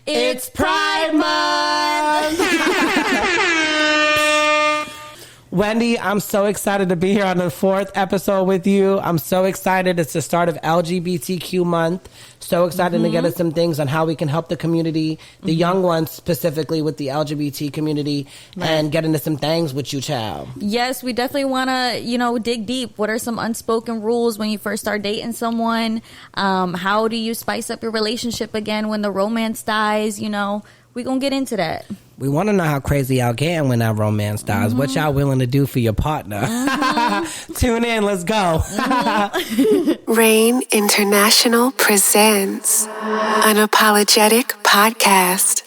It's Pride Month! Wendy, I'm so excited to be here on the 4th episode with you. I'm so excited. It's the start of LGBTQ month. So excited to get us some things on how we can help the community, the young ones specifically with the LGBT community, and get into some things with you, child. Yes, we definitely want to, dig deep. What are some unspoken rules when you first start dating someone? How do you spice up your relationship again when the romance dies? We're going to get into that. We want to know how crazy y'all getting when that romance dies. What y'all willing to do for your partner? Tune in. Let's go. Rain International presents Unapologetic Podcast.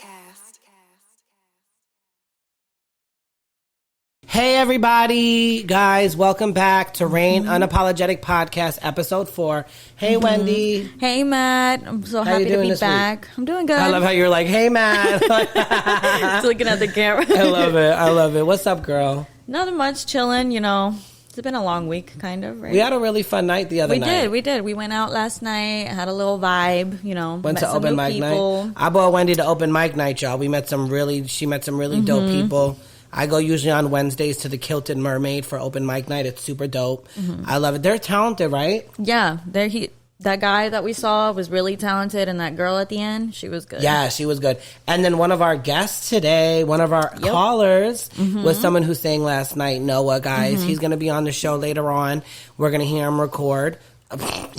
Hey, everybody. Guys, welcome back to Rain Unapologetic Podcast, episode 4. Hey, Wendy. Hey, Matt. I'm so happy to be back. I'm doing good. I love how you're like, hey, Matt. Just looking at the camera. I love it. What's up, girl? Nothing much. Chilling, It's been a long week, kind of, right? We had a really fun night the other night. We did. We went out last night, had a little vibe, Went to open mic night. I brought Wendy to open mic night, y'all. She met some really dope people. I go usually on Wednesdays to the Kilted Mermaid for open mic night. It's super dope. I love it. They're talented, right? Yeah. That guy that we saw was really talented, and that girl at the end, she was good. Yeah, she was good. And then one of our guests today, one of our callers, was someone who sang last night, Noah, guys. He's going to be on the show later on. We're going to hear him record.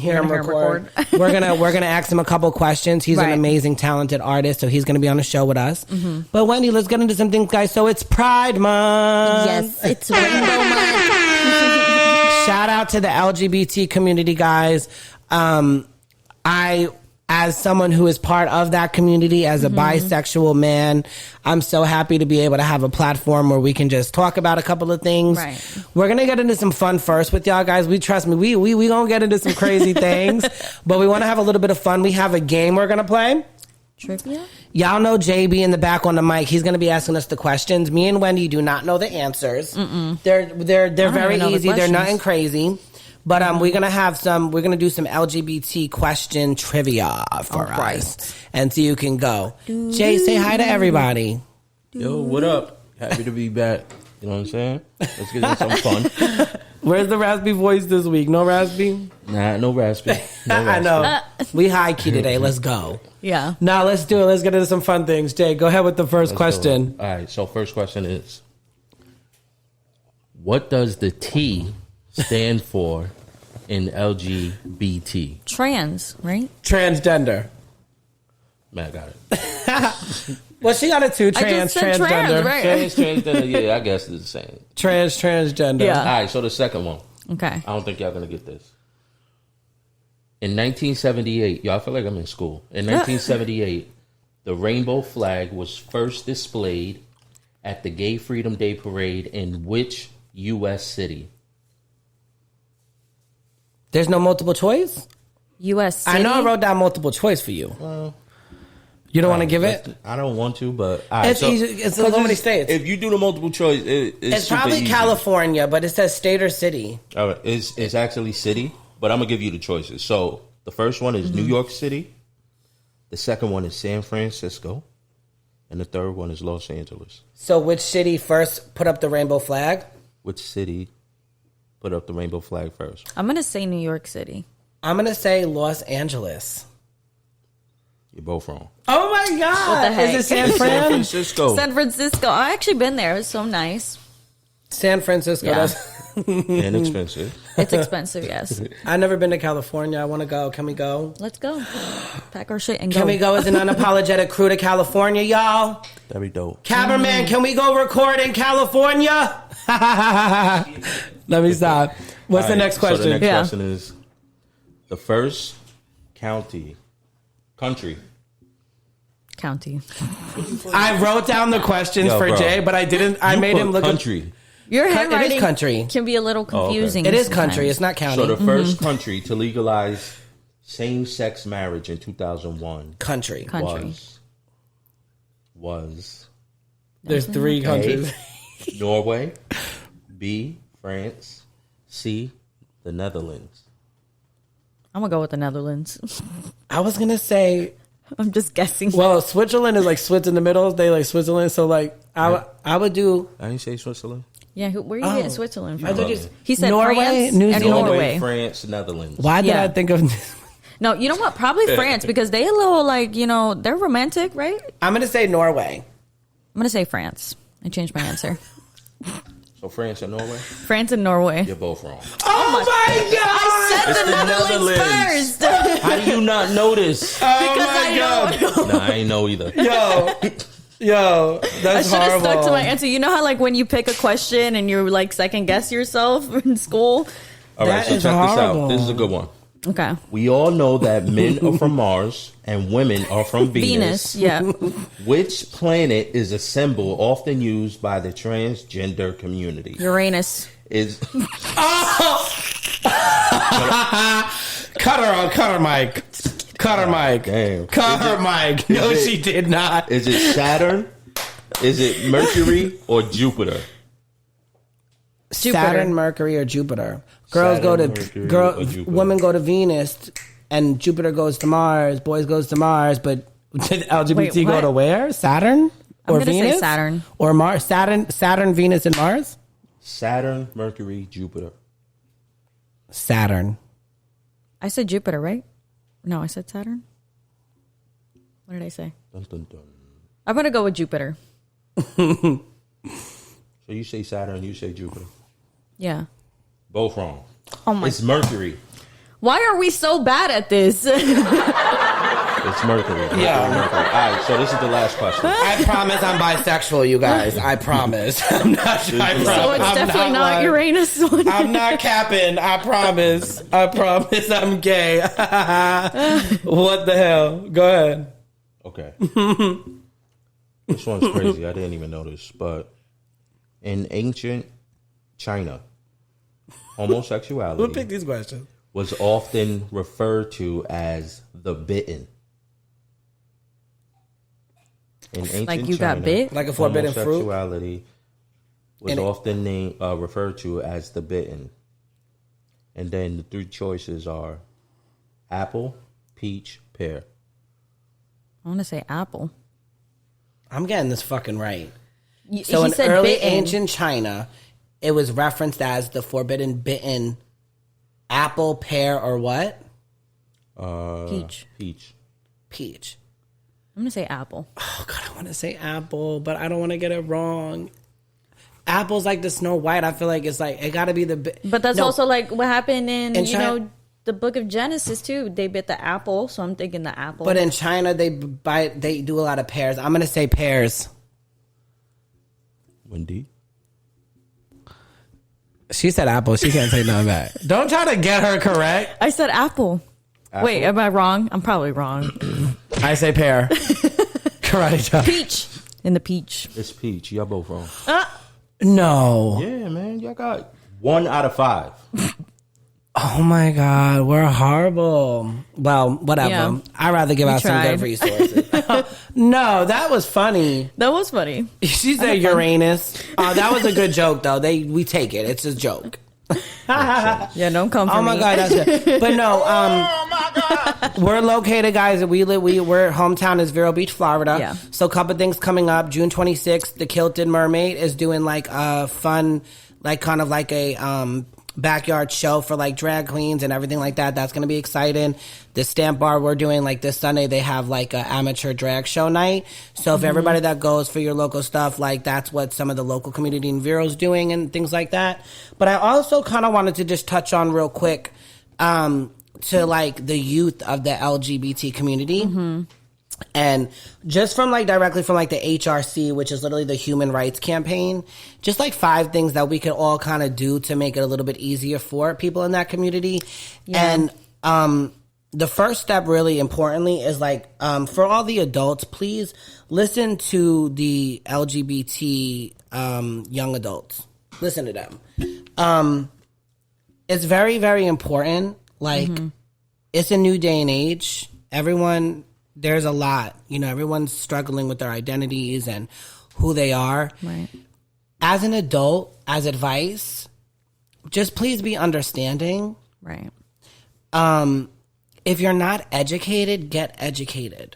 We're gonna ask him a couple questions. He's an amazing, talented artist, so he's gonna be on the show with us. But Wendy, let's get into some things, guys. So it's Pride Month. Yes, it's Rainbow Month. Shout out to the LGBT community, guys. As someone who is part of that community, as a bisexual man, I'm so happy to be able to have a platform where we can just talk about a couple of things. Right. We're going to get into some fun first with y'all guys. Trust me, we going to get into some crazy things, but we want to have a little bit of fun. We have a game we're going to play. Trivia? Y'all know JB in the back on the mic. He's going to be asking us the questions. Me and Wendy do not know the answers. They're very easy. They're nothing crazy. But we're gonna do some LGBT question trivia for us, and so you can go. Jay, say hi to everybody. Yo, what up? Happy to be back. You know what I'm saying? Let's get into some fun. Where's the raspy voice this week? No raspy? Nah, no raspy. No raspy. I know. We high key today. Let's go. Yeah. Now let's do it. Let's get into some fun things. Jay, go ahead with the first question. All right. So first question is, what does the T stand for in LGBT? Trans, right? Transgender. Man, I got it. Well, she got it too. Transgender. Right? Transgender, yeah, I guess it's the same. Transgender. Yeah. All right, so the second one. Okay. I don't think y'all going to get this. In 1978, y'all feel like I'm in school. In 1978, the rainbow flag was first displayed at the Gay Freedom Day Parade in which U.S. city? There's no multiple choice? U.S. city? I know I wrote down multiple choice for you. You don't want to give it? I don't want to, but... It's easy. It's so many states. If you do the multiple choice, it's probably easy. California, but it says state or city. All right, it's actually city, but I'm going to give you the choices. So the first one is New York City. The second one is San Francisco. And the third one is Los Angeles. So which city first put up the rainbow flag? Which city put up the rainbow flag first? I'm going to say New York City. I'm going to say Los Angeles. You're both wrong. Oh my God. What the heck? Is it San Fran? San Francisco. San Francisco. I've actually been there. It's so nice. San Francisco. Yeah. Inexpensive. It's expensive, yes. I've never been to California. I want to go. Can we go? Let's go. Pack our shit and go. Can we go as an unapologetic crew to California, y'all? That'd be dope. Cameraman, can we go record in California? Let me stop. What's the next question? So the next question is the first country. I wrote down the questions for bro. Jay, but I didn't. I made him look country. Your It is handwriting country. can be a little confusing. It is sometimes. country. It's not county. So the first country to legalize same-sex marriage in 2001 country. was There's 3 countries. A, Norway, B, France, C, the Netherlands. I'm going to go with the Netherlands. I was going to say I'm just guessing. Well, Switzerland is like Swiss in the middle. They like Switzerland. So like I would do. I didn't say Switzerland. Yeah, where are you getting Switzerland from? He said Norway, France New and Zealand. Norway. France, Netherlands. Why did I think of? No, you know what? Probably France because they a little like, you know, they're romantic, right? I'm gonna say Norway. I'm gonna say France. I changed my answer. So France and Norway? France and Norway. You're both wrong. Oh my God! I said It's the Netherlands first. How do you not know this? Oh my God! Nah, I ain't know either. Yo, I that's should have horrible. stuck to my answer. You know how like when you pick a question and you like second guess yourself in school? All right, That so check is this horrible. out. This is a good one. Okay. We all know that men are from Mars and women are from Venus. Yeah. Which planet is a symbol often used by the transgender community? Uranus. Is Cut her, Mike. Cut her, Mike. Damn. Cut her, Mike. No, she did not. Is it Saturn? Is it Mercury or Jupiter? Saturn, Mercury, or Jupiter. Girls go to women go to Venus, and Jupiter goes to Mars. Boys goes to Mars, but did LGBT go to where? Saturn or I'm gonna Venus? say Saturn or Mars. Saturn, Venus, and Mars. Saturn, Mercury, Jupiter. Saturn. I said Jupiter, right? No, I said Saturn. What did I say? Dun, dun, dun. I'm gonna go with Jupiter. So you say Saturn, you say Jupiter. Yeah. Both wrong. Oh my! It's Mercury. Why are we so bad at this? It's Mercury. Yeah. Mercury. All right, so this is the last question. I promise I'm bisexual, you guys. I promise. I'm not. So it's definitely not Uranus. I'm not capping. I promise. I promise I'm gay. What the hell? Go ahead. Okay. This one's crazy. I didn't even know this, but in ancient China, homosexuality Who picked these questions? was often referred to as the bitten. In ancient Like you China, got bit? Like a forbidden fruit? homosexuality was often referred to as the bitten. And then the three choices are apple, peach, pear. I want to say apple. I'm getting this fucking right. So in said early bitten. ancient China, it was referenced as the forbidden bitten apple, pear, or what? Peach. Peach. I'm gonna say apple. Oh God, I want to say apple, but I don't want to get it wrong. Apple's like the Snow White. I feel like it's like it got to be the. But that's also like what happened in China, the book of Genesis too. They bit the apple, so I'm thinking the apple. But in China, they do a lot of pears. I'm gonna say pears. Wendy? She said apple. She can't say nothing back. Don't try to get her correct. I said apple. Wait, am I wrong? I'm probably wrong. I say pear. Karate chop. Peach. In the peach. It's peach. Y'all both wrong. No. Yeah, man. Y'all got 1 out of 5. Oh my God, we're horrible. Well, whatever. Yeah. I'd rather give out some good resources. No, that was funny. That was funny. She said Uranus. That was a good joke, though. We take it. It's a joke. Yeah, don't come for me. Oh my God, that's good. But no, we're located, guys. We're hometown is Vero Beach, Florida. Yeah. So a couple things coming up. June 26th, the Kilted Mermaid is doing like a fun, like kind of like a backyard show for like drag queens and everything like that. That's going to be exciting. The Stamp Bar we're doing like this Sunday, they have like an amateur drag show night. So if everybody that goes for your local stuff, like that's what some of the local community in Vero's doing and things like that. But I also kind of wanted to just touch on real quick to like the youth of the LGBT community. And just from like directly from like the HRC, which is literally the Human Rights Campaign, just like 5 things that we could all kind of do to make it a little bit easier for people in that community. Yeah. And the first step, really importantly, is like for all the adults, please listen to the LGBT young adults. Listen to them. It's very, very important. Like it's a new day and age. There's a lot, everyone's struggling with their identities and who they are. Right. As an adult, as advice, just please be understanding. Right. If you're not educated, get educated.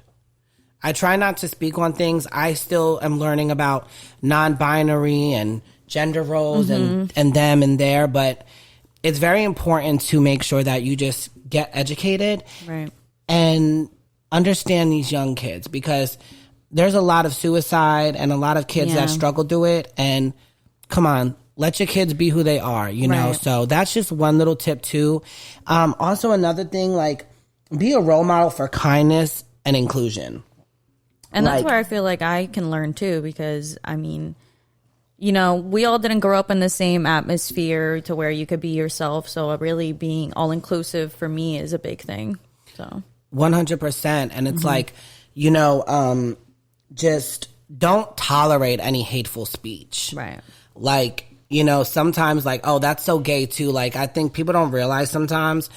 I try not to speak on things. I still am learning about non-binary and gender roles and them and there, but it's very important to make sure that you just get educated and understand these young kids, because there's a lot of suicide and a lot of kids that struggle through it. And come on, let your kids be who they are, you know? So that's just one little tip too. Also another thing, like, be a role model for kindness and inclusion. And that's where I feel like I can learn too, because I mean, you know, we all didn't grow up in the same atmosphere to where you could be yourself. So really being all inclusive for me is a big thing. So 100%. And it's like, you know, just don't tolerate any hateful speech. Right. Like, you know, sometimes like, oh, that's so gay too. Like, I think people don't realize sometimes,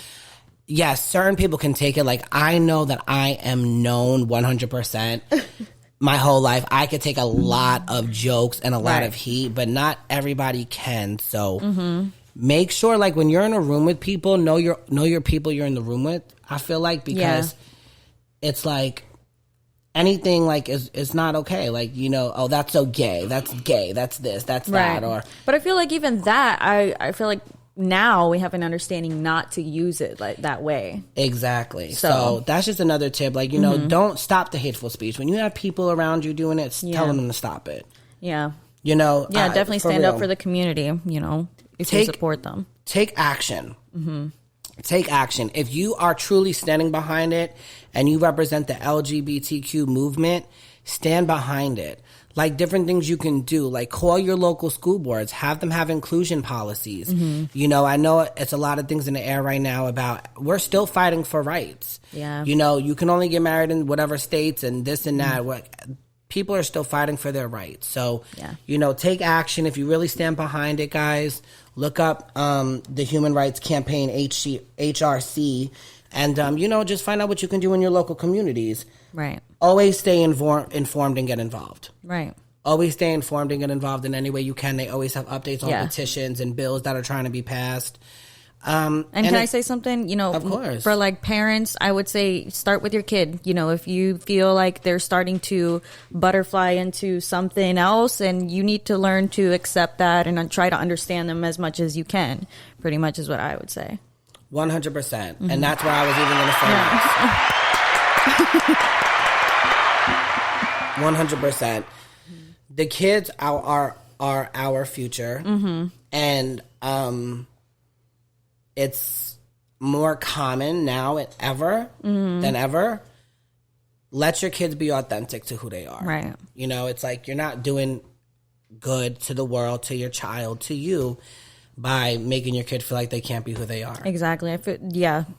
yes, certain people can take it. Like, I know that I am known 100% my whole life. I could take a lot of jokes and a lot of heat, but not everybody can. So make sure, like, when you're in a room with people, know your people you're in the room with. I feel like, because it's like anything like is not okay. Like, you know, oh, that's so gay. That's gay. That's this. That's that. Or, but I feel like even that, I feel like now we have an understanding not to use it like that way. Exactly. So that's just another tip. Like, you know, don't stop the hateful speech. When you have people around you doing it, tell them to stop it. Yeah. You know, definitely stand up for the community, you know, if you support them. Take action. Take action. If you are truly standing behind it and you represent the LGBTQ movement, stand behind it. Like, different things you can do, like call your local school boards, have them have inclusion policies. You know, I know it's a lot of things in the air right now about, we're still fighting for rights. Yeah. You know, you can only get married in whatever states and this and that. People are still fighting for their rights. So, you know, take action. If you really stand behind it, guys, look up the Human Rights Campaign, HRC, and, you know, just find out what you can do in your local communities. Right. Always stay informed and get involved. Right. Always stay informed and get involved in any way you can. They always have updates on petitions and bills that are trying to be passed. And can I say something? You know, of course. For like parents, I would say start with your kid. You know, if you feel like they're starting to butterfly into something else, and you need to learn to accept that and try to understand them as much as you can, pretty much is what I would say. 100%. And that's where I was even going to say that. 100%. The kids are our future. And it's more common now than ever. Let your kids be authentic to who they are. Right. You know, it's like you're not doing good to the world, to your child, to you, by making your kid feel like they can't be who they are. Exactly.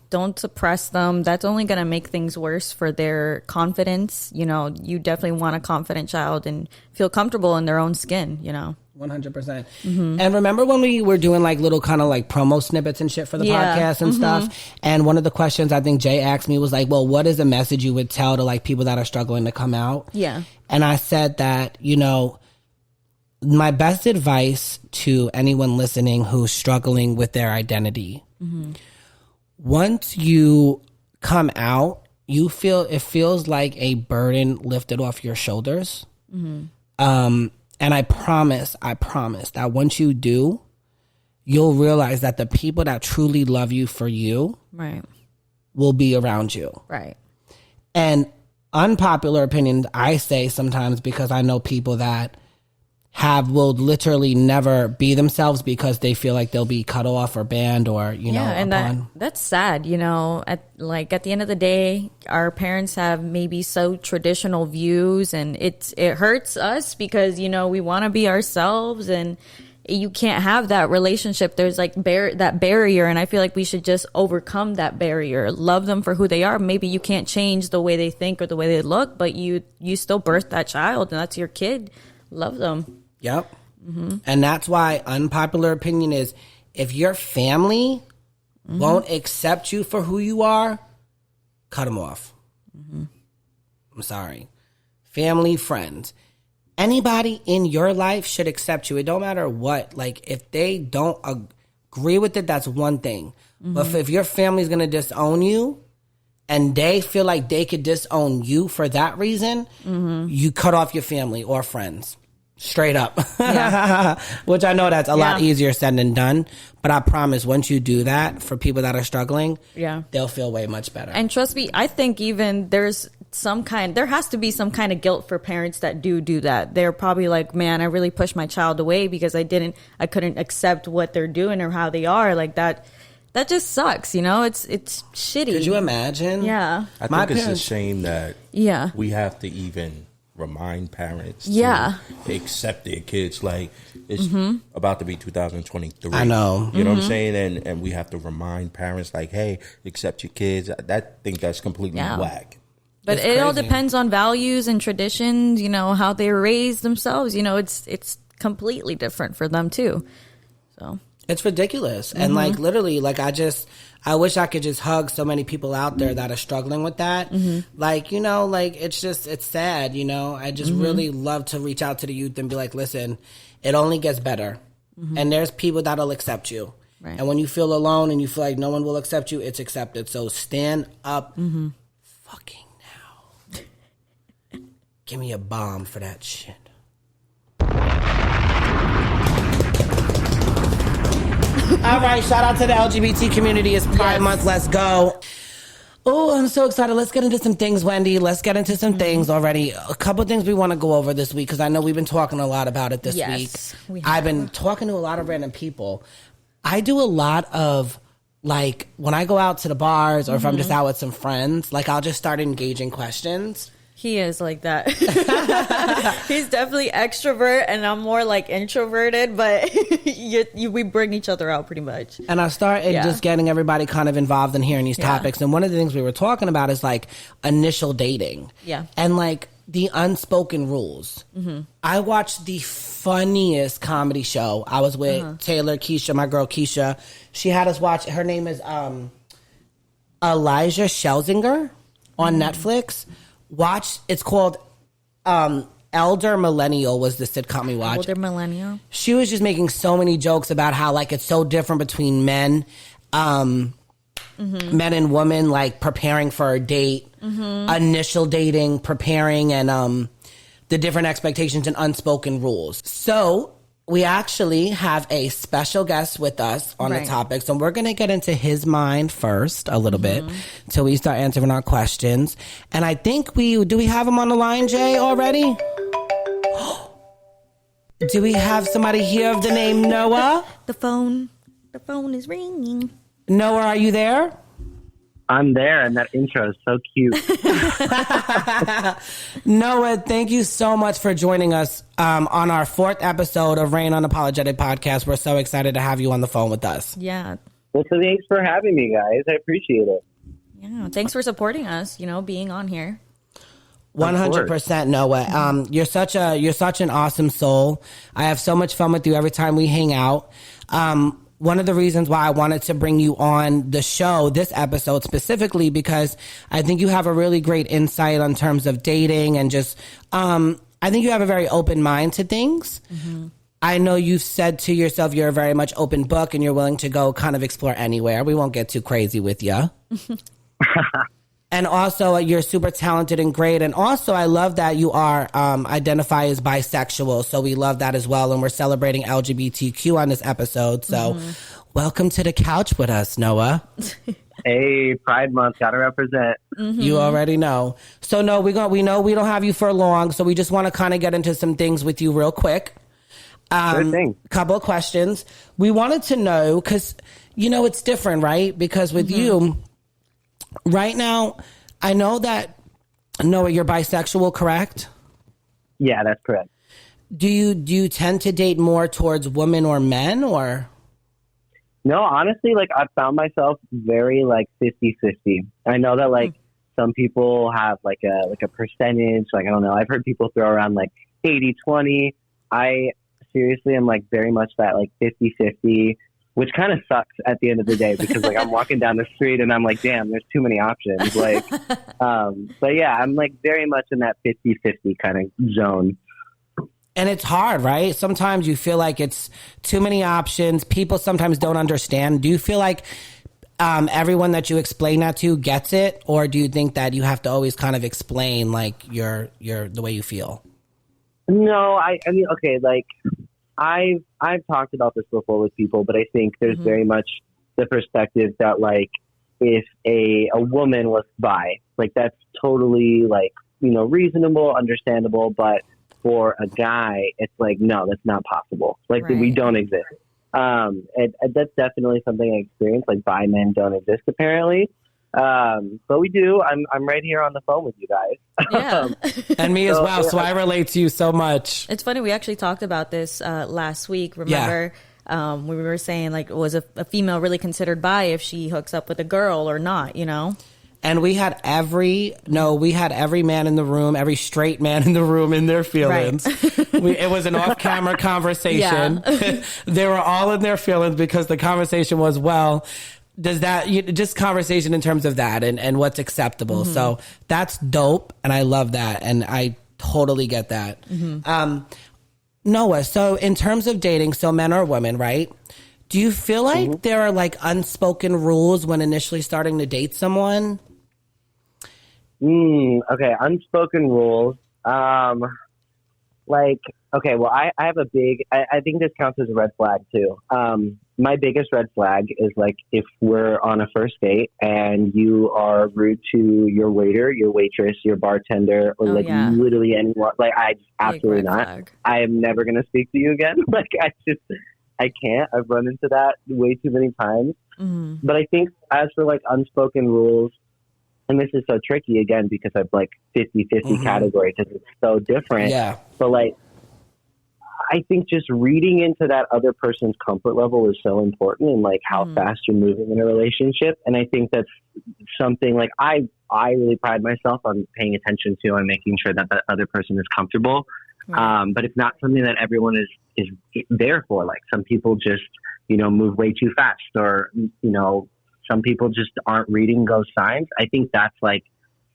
Don't suppress them. That's only going to make things worse for their confidence. You know, you definitely want a confident child and feel comfortable in their own skin, you know. 100%. And remember when we were doing like little kind of like promo snippets and shit for the podcast and stuff? And one of the questions I think Jay asked me was like, well, what is a message you would tell to like people that are struggling to come out? Yeah. And I said that, you know, my best advice to anyone listening who's struggling with their identity, once you come out, it feels like a burden lifted off your shoulders. And I promise that once you do, you'll realize that the people that truly love you for you will be around you. Right. And unpopular opinions, I say sometimes, because I know people that will literally never be themselves because they feel like they'll be cut off or banned or, you know. And that's sad, you know. At the end of the day, our parents have maybe so traditional views, and it hurts us because, you know, we want to be ourselves, and you can't have that relationship. There's like that barrier, and I feel like we should just overcome that barrier. Love them for who they are. Maybe you can't change the way they think or the way they look, but you still birthed that child, and that's your kid. Love them. Yep. And that's why unpopular opinion is, if your family won't accept you for who you are, cut them off. I'm sorry. Family, friends, anybody in your life should accept you. It don't matter what. Like, if they don't agree with it, that's one thing. But if your family's going to disown you, and they feel like they could disown you for that reason, you cut off your family or friends. Straight up. Yeah. Which I know that's a lot easier said than done. But I promise once you do that, for people that are struggling, they'll feel way much better. And trust me, I think even there has to be some kind of guilt for parents that do that. They're probably like, man, I really pushed my child away because I couldn't accept what they're doing or how they are. Like that just sucks, you know? It's shitty. Could you imagine? Yeah. I think it's a shame that we have to even remind parents to accept their kids. Like, it's about to be 2023. I know. You know what I'm saying? And we have to remind parents, like, hey, accept your kids. I think that's completely whack. But it all depends on values and traditions, you know, how they raise themselves. You know, it's completely different for them, too. So it's ridiculous. And, like, literally, like, I wish I could just hug so many people out there that are struggling with that. Like, you know, like, it's sad, you know. I just really love to reach out to the youth and be like, listen, it only gets better. And there's people that'll accept you. Right. And when you feel alone and you feel like no one will accept you, it's accepted. So stand up fucking now. Give me a bomb for that shit. All right, shout out to the LGBT community. It's Pride Month. Let's go. Oh, I'm so excited. Let's get into some things, Wendy. Let's get into some things already. A couple things we want to go over this week because I know we've been talking a lot about it this week. I've been talking to a lot of random people. I do a lot of, like, when I go out to the bars or if I'm just out with some friends, like, I'll just start engaging questions. He is like that. He's definitely extrovert, and I'm more like introverted, but we bring each other out pretty much. And I started just getting everybody kind of involved in hearing these topics. And one of the things we were talking about is like initial dating. Yeah. And like the unspoken rules. I watched the funniest comedy show. I was with Taylor, Keisha, my girl Keisha. She had us watch, her name is Elijah Schlesinger on Netflix. It's called Elder Millennial was the sitcom we watched. Elder Millennial. She was just making so many jokes about how, like, it's so different between men and women, like, preparing for a date, initial dating, preparing, and the different expectations and unspoken rules. So we actually have a special guest with us on the topics, and we're going to get into his mind first a little bit till we start answering our questions. And I think do we have him on the line, Jay, already? Do we have somebody here of the name Noah? The phone is ringing. Noah, are you there? I'm there, and that intro is so cute. Noah, thank you so much for joining us on our 4th episode of Rain Unapologetic Podcast. We're so excited to have you on the phone with us. Yeah. Well, so thanks for having me, guys. I appreciate it. Yeah, thanks for supporting us, you know, being on here. 100%, Noah. You're such an awesome soul. I have so much fun with you every time we hang out. One of the reasons why I wanted to bring you on the show, this episode specifically, because I think you have a really great insight on terms of dating and just, I think you have a very open mind to things. I know you've said to yourself you're a very much open book and you're willing to go kind of explore anywhere. We won't get too crazy with you. And also, you're super talented and great. And also, I love that you are identify as bisexual. So we love that as well. And we're celebrating LGBTQ on this episode. So welcome to the couch with us, Noah. Hey, Pride Month, gotta represent. You already know. So, no, we know we don't have you for long. So we just want to kind of get into some things with you real quick. Sure thing. Couple of questions. We wanted to know, because, you know, it's different, right? Because with you... Right now, I know that, Noah, you're bisexual, correct? Yeah, that's correct. Do you tend to date more towards women or men, or? No, honestly, like, I've found myself very, like, 50-50. I know that, like, some people have, like a percentage. Like, I don't know. I've heard people throw around, like, 80-20. I seriously am, like, very much that, like, 50-50. Which kind of sucks at the end of the day because, like, I'm walking down the street and I'm like, damn, there's too many options. Like, but yeah, I'm, like, very much in that 50-50 kind of zone. And it's hard, right? Sometimes you feel like it's too many options. People sometimes don't understand. Do you feel like everyone that you explain that to gets it, or do you think that you have to always kind of explain like your the way you feel? No, I mean, okay, like I've talked about this before with people, but I think there's very much the perspective that like if a woman was bi, like that's totally like, you know, reasonable, understandable, but for a guy, it's like, no, that's not possible. Like we don't exist. And that's definitely something I experienced. Like bi men don't exist apparently. But we do. I'm right here on the phone with you guys. Yeah. And me as well. So I relate to you so much. It's funny. We actually talked about this last week. Remember, we were saying like, was a female really considered bi if she hooks up with a girl or not, you know? And we had every man in the room, every straight man in the room in their feelings. Right. It was an off-camera conversation. Yeah. They were all in their feelings because the conversation was, well, does that, just conversation in terms of that and what's acceptable. So that's dope. And I love that. And I totally get that. Noah, so in terms of dating, so men or women, right? Do you feel like there are like unspoken rules when initially starting to date someone? Okay, unspoken rules. Like, okay, well, I have a big, I think this counts as a red flag too. My biggest red flag is like if we're on a first date and you are rude to your waiter, your waitress, your bartender, or literally anyone. Like, I just absolutely not. Flag. I am never going to speak to you again. Like, I can't. I've run into that way too many times. But I think as for like unspoken rules, and this is so tricky again because I've like 50-50 categories because it's so different. Yeah. But like, I think just reading into that other person's comfort level is so important and like how fast you're moving in a relationship. And I think that's something like I really pride myself on paying attention to and making sure that the other person is comfortable. But it's not something that everyone is there for. Like some people just, you know, move way too fast or, you know, some people just aren't reading those signs. I think that's like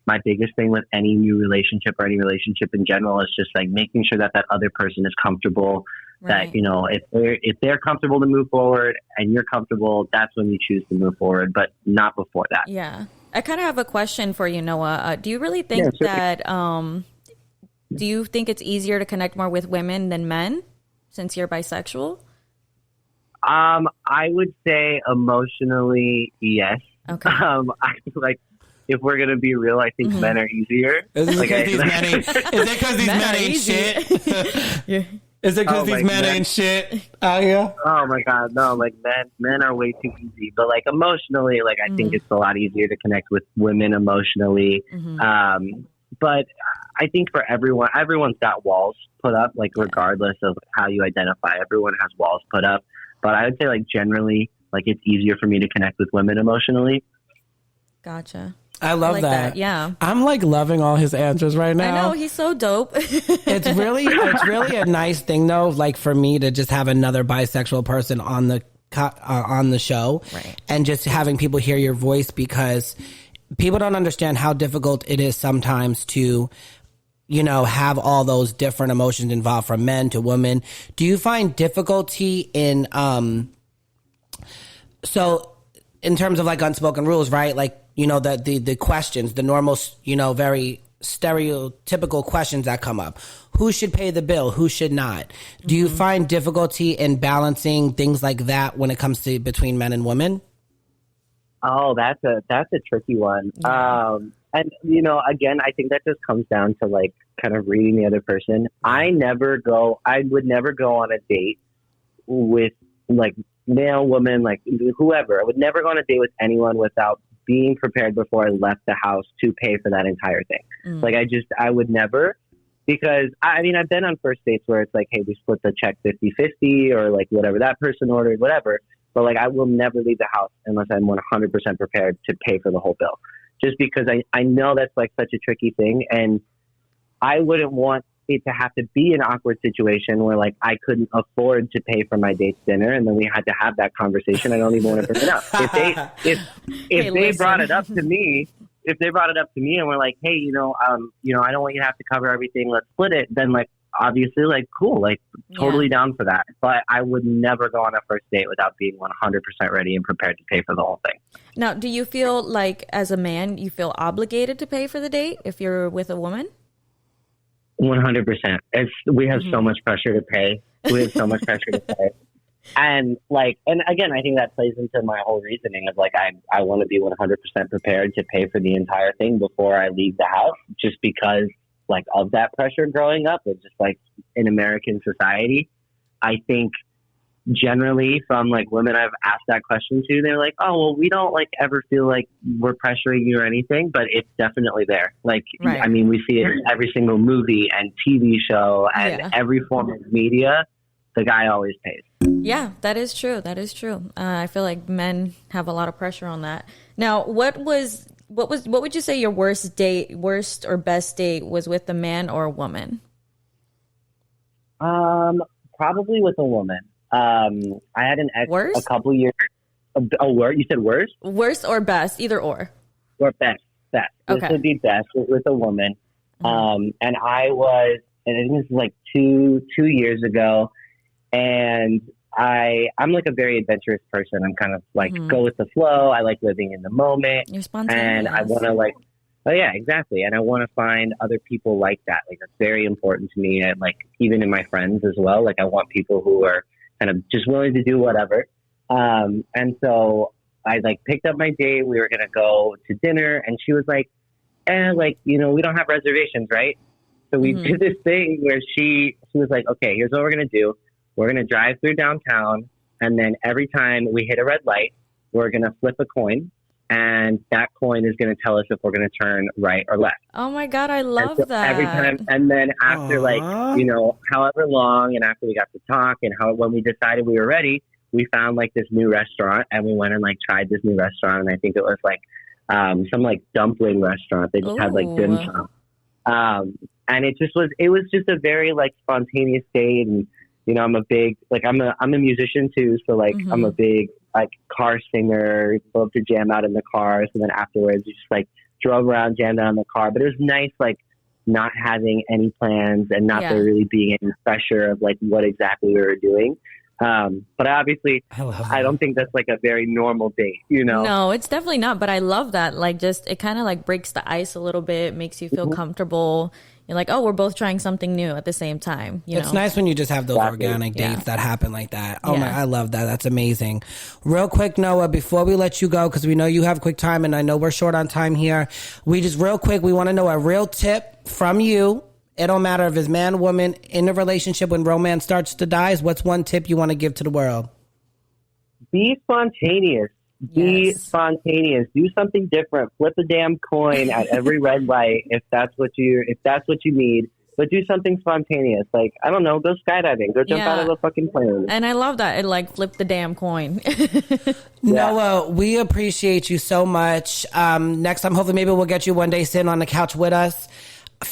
my biggest thing with any new relationship or any relationship in general is just like making sure that that other person is comfortable, that, you know, if they're comfortable to move forward and you're comfortable, that's when you choose to move forward, but not before that. Yeah. I kind of have a question for you, Noah. Do you really think that, do you think it's easier to connect more with women than men since you're bisexual? I would say emotionally, yes. Okay. I like if we're gonna be real, I think men are easier. Is it because these men ain't shit? Is it because these men ain't shit? Oh yeah. Oh my god, no! Like men are way too easy. But like emotionally, like I think it's a lot easier to connect with women emotionally. But I think for everyone's got walls put up. Like regardless of how you identify, everyone has walls put up. But I would say, like, generally, like, it's easier for me to connect with women emotionally. Gotcha. I love like that. Yeah. I'm, like, loving all his answers right now. I know. He's so dope. It's really a nice thing, though, like, for me to just have another bisexual person on the show. Right. And just having people hear your voice because people don't understand how difficult it is sometimes to, you know, have all those different emotions involved from men to women. Do you find difficulty in, so in terms of like unspoken rules, right? Like, you know, the questions, the normal, you know, very stereotypical questions that come up. Who should pay the bill? Who should not? Do you find difficulty in balancing things like that when it comes to between men and women? Oh, that's a tricky one. And, you know, again, I think that just comes down to, like, kind of reading the other person. I would never go on a date with, like, male, woman, like, whoever. I would never go on a date with anyone without being prepared before I left the house to pay for that entire thing. Like, I would never, because, I mean, I've been on first dates where it's like, hey, we split the check 50-50 or, like, whatever that person ordered, whatever. But, like, I will never leave the house unless I'm 100% prepared to pay for the whole bill. Just because I know that's like such a tricky thing, and I wouldn't want it to have to be an awkward situation where like I couldn't afford to pay for my date's dinner, and then we had to have that conversation. I don't even want to bring it up. If they brought it up to me, and we're like, hey, I don't want you to have to cover everything, let's split it, then like obviously, like, cool, like, totally down for that. But I would never go on a first date without being 100% ready and prepared to pay for the whole thing. Now, do you feel like, as a man, you feel obligated to pay for the date if you're with a woman? 100%. We have so much pressure to pay. We have so much pressure to pay. And again, I think that plays into my whole reasoning of like, I want to be 100% prepared to pay for the entire thing before I leave the house, just because like of that pressure growing up. It's just like in American society, I think generally from like women I've asked that question to, they're like, oh, well, we don't like ever feel like we're pressuring you or anything, but it's definitely there. Like, right. I mean, we see it in every single movie and TV show and every form of media. The guy always pays. Yeah, that is true. That is true. I feel like men have a lot of pressure on that. Now, what would you say your worst or best date was, with a man or a woman? Probably with a woman. I had an ex a couple years. You said worst? Worst or best, either or. Or best. Okay. This would be best with a woman. And I think this was like two years ago. And I'm like a very adventurous person. I'm kind of like go with the flow. I like living in the moment. You're spontaneous. And I want to like, oh yeah, exactly. And I want to find other people like that. Like that's very important to me. And like even in my friends as well. Like I want people who are kind of just willing to do whatever. And so I like picked up my date. We were going to go to dinner and she was like, like, you know, we don't have reservations, right? So we did this thing where she was like, okay, here's what we're going to do. We're going to drive through downtown, and then every time we hit a red light, we're going to flip a coin, and that coin is going to tell us if we're going to turn right or left. Oh, my God, I love that. Every time, and then after, like, you know, however long, and after we got to talk, and when we decided we were ready, we found, like, this new restaurant, and we went and, like, tried this new restaurant, and I think it was, like, some, like, dumpling restaurant. They just had, like, dim sum. And it was just a very, like, spontaneous date, and you know, I'm a musician too. So like, I'm a big like car singer, love to jam out in the car. So then afterwards we just like drove around, jammed out in the car, but it was nice, like not having any plans and not there really being any pressure of like what exactly we were doing. But obviously I don't think that's like a very normal date, you know? No, it's definitely not. But I love that. Like just, it kind of like breaks the ice a little bit, makes you feel comfortable. You're like, oh, we're both trying something new at the same time. It's nice when you just have those organic dates that happen like that. Oh my, I love that. That's amazing. Real quick, Noah, before we let you go, because we know you have quick time and I know we're short on time here. We just real quick, we want to know a real tip from you. It don't matter if it's man, woman, in a relationship when romance starts to die. What's one tip you want to give to the world? Be spontaneous. Be spontaneous. Do something different. Flip a damn coin at every red light if that's what you need. But do something spontaneous. Like, I don't know, go skydiving. Go jump out of a fucking plane. And I love that. It like flip the damn coin. Noah, we appreciate you so much. Next time, hopefully maybe we'll get you one day sitting on the couch with us.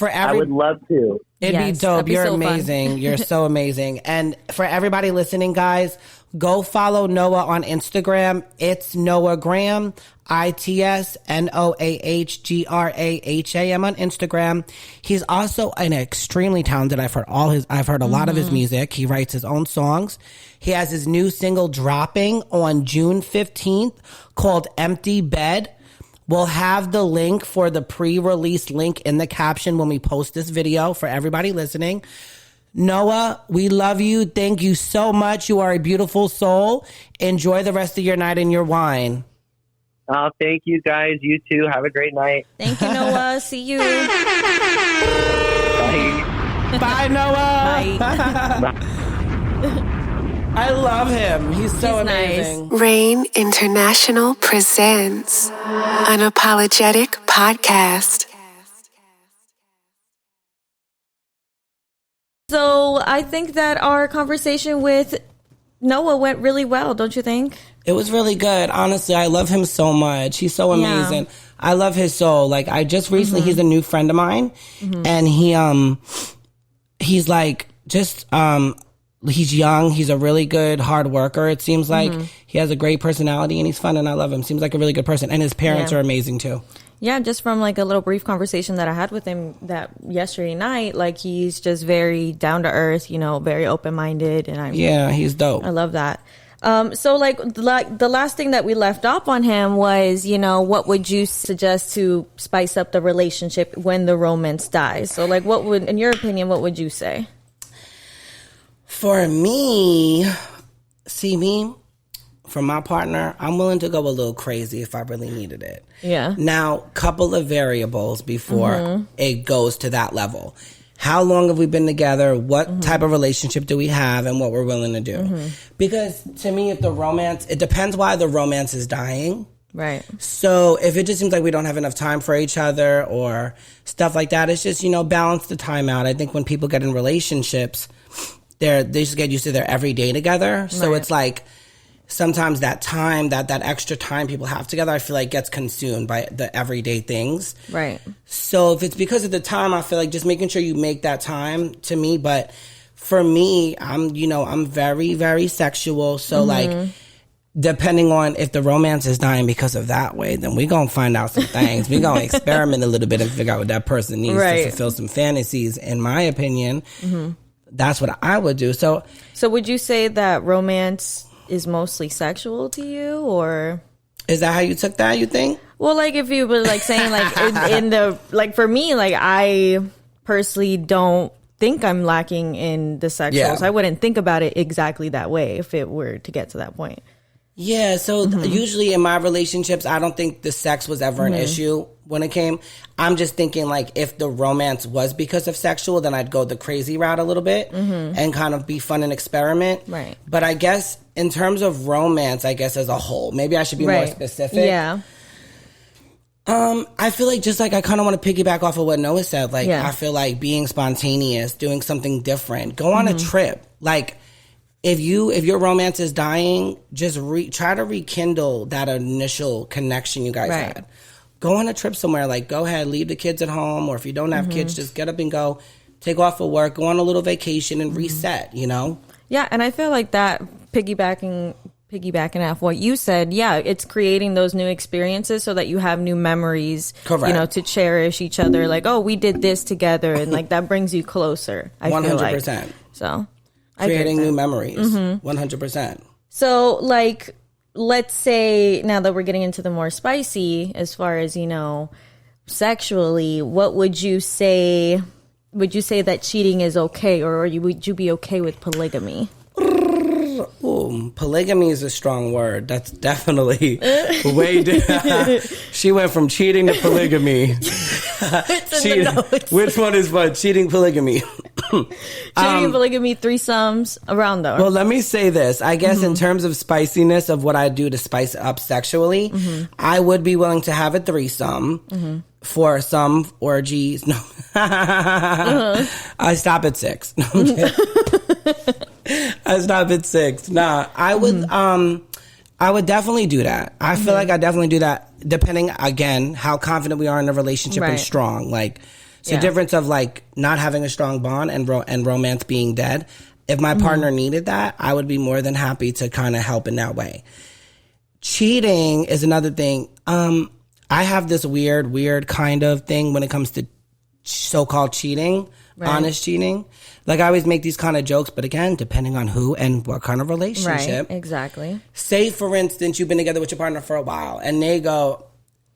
I would love to. It'd be dope. You're so amazing. You're so amazing. And for everybody listening, guys, go follow Noah on Instagram. It's Noah Graham, ITSNOAHGRAHAM on Instagram. He's also an extremely talented. I've heard a lot of his music. He writes his own songs. He has his new single dropping on June 15th called Empty Bed. We'll have the link for the pre-release link in the caption when we post this video for everybody listening. Noah, we love you. Thank you so much. You are a beautiful soul. Enjoy the rest of your night and your wine. Oh, thank you guys. You too. Have a great night. Thank you, Noah. See you. Bye. Bye, Noah. Bye. I love him. He's so amazing. Nice. Rain International presents Unapologetic Podcast. So I think that our conversation with Noah went really well, don't you think? It was really good. Honestly, I love him so much. He's so amazing. Yeah. I love his soul. Like I just recently, he's a new friend of mine, and he's like just he's young. He's a really good hard worker. It seems like he has a great personality and he's fun and I love him. Seems like a really good person. And his parents are amazing too. Yeah, just from like a little brief conversation that I had with him that yesterday night, like he's just very down to earth, you know, very open minded, and he's dope. I love that. So like the last thing that we left off on him was, you know, what would you suggest to spice up the relationship when the romance dies? So like, what would, in your opinion, what would you say? For me, for my partner, I'm willing to go a little crazy if I really needed it. Yeah. Now, couple of variables before it goes to that level. How long have we been together? What type of relationship do we have, and what we're willing to do? Because to me, if the romance, it depends why the romance is dying. Right. So if it just seems like we don't have enough time for each other or stuff like that, it's just, you know, balance the time out. I think when people get in relationships, they just get used to their everyday together. So it's like sometimes that time, that extra time people have together, I feel like gets consumed by the everyday things. Right. So if it's because of the time, I feel like just making sure you make that time to me. But for me, I'm very, very sexual. So like, depending on if the romance is dying because of that way, then we're going to find out some things. We're going to experiment a little bit and figure out what that person needs to fulfill some fantasies. In my opinion, that's what I would do. So would you say that romance is mostly sexual to you, or is that how you took that, you think? Well, like if you were like saying like in the, like for me, like I personally don't think I'm lacking in the sexual, so I wouldn't think about it exactly that way if it were to get to that point. Yeah, so usually in my relationships, I don't think the sex was ever an issue when it came. I'm just thinking, like, if the romance was because of sexual, then I'd go the crazy route a little bit and kind of be fun and experiment. Right. But I guess in terms of romance, I guess as a whole, maybe I should be more specific. Yeah. I feel like just like I kind of want to piggyback off of what Noah said. Like, I feel like being spontaneous, doing something different, go on a trip. Like, if your romance is dying, just try to rekindle that initial connection you guys had. Go on a trip somewhere. Like, go ahead, leave the kids at home, or if you don't have kids, just get up and go. Take off of work, go on a little vacation, and reset. You know? Yeah, and I feel like that piggybacking off what you said, it's creating those new experiences so that you have new memories. Correct. You know, to cherish each other. Like, oh, we did this together, and like that brings you closer. 100%. So. Creating new memories, 100%. So, like, let's say now that we're getting into the more spicy, as far as, you know, sexually, what would you say? Would you say that cheating is okay, or would you be okay with polygamy? Ooh, polygamy is a strong word. That's definitely way different. She went from cheating to polygamy. Which one is what? Cheating, polygamy. Cheating, polygamy, threesomes, around though. Well, let me say this. I guess in terms of spiciness of what I do to spice up sexually, I would be willing to have a threesome for some orgies. No. I stop at 6. No, I'm kidding. I stop at 6. Nah, I would definitely do that. I feel like I definitely do that, depending, again, how confident we are in the relationship and strong. Like, it's the difference of, like, not having a strong bond and romance being dead. If my partner needed that, I would be more than happy to kind of help in that way. Cheating is another thing. I have this weird kind of thing when it comes to so-called cheating, honest cheating. Like, I always make these kind of jokes, but again, depending on who and what kind of relationship. Right, exactly. Say, for instance, you've been together with your partner for a while, and they go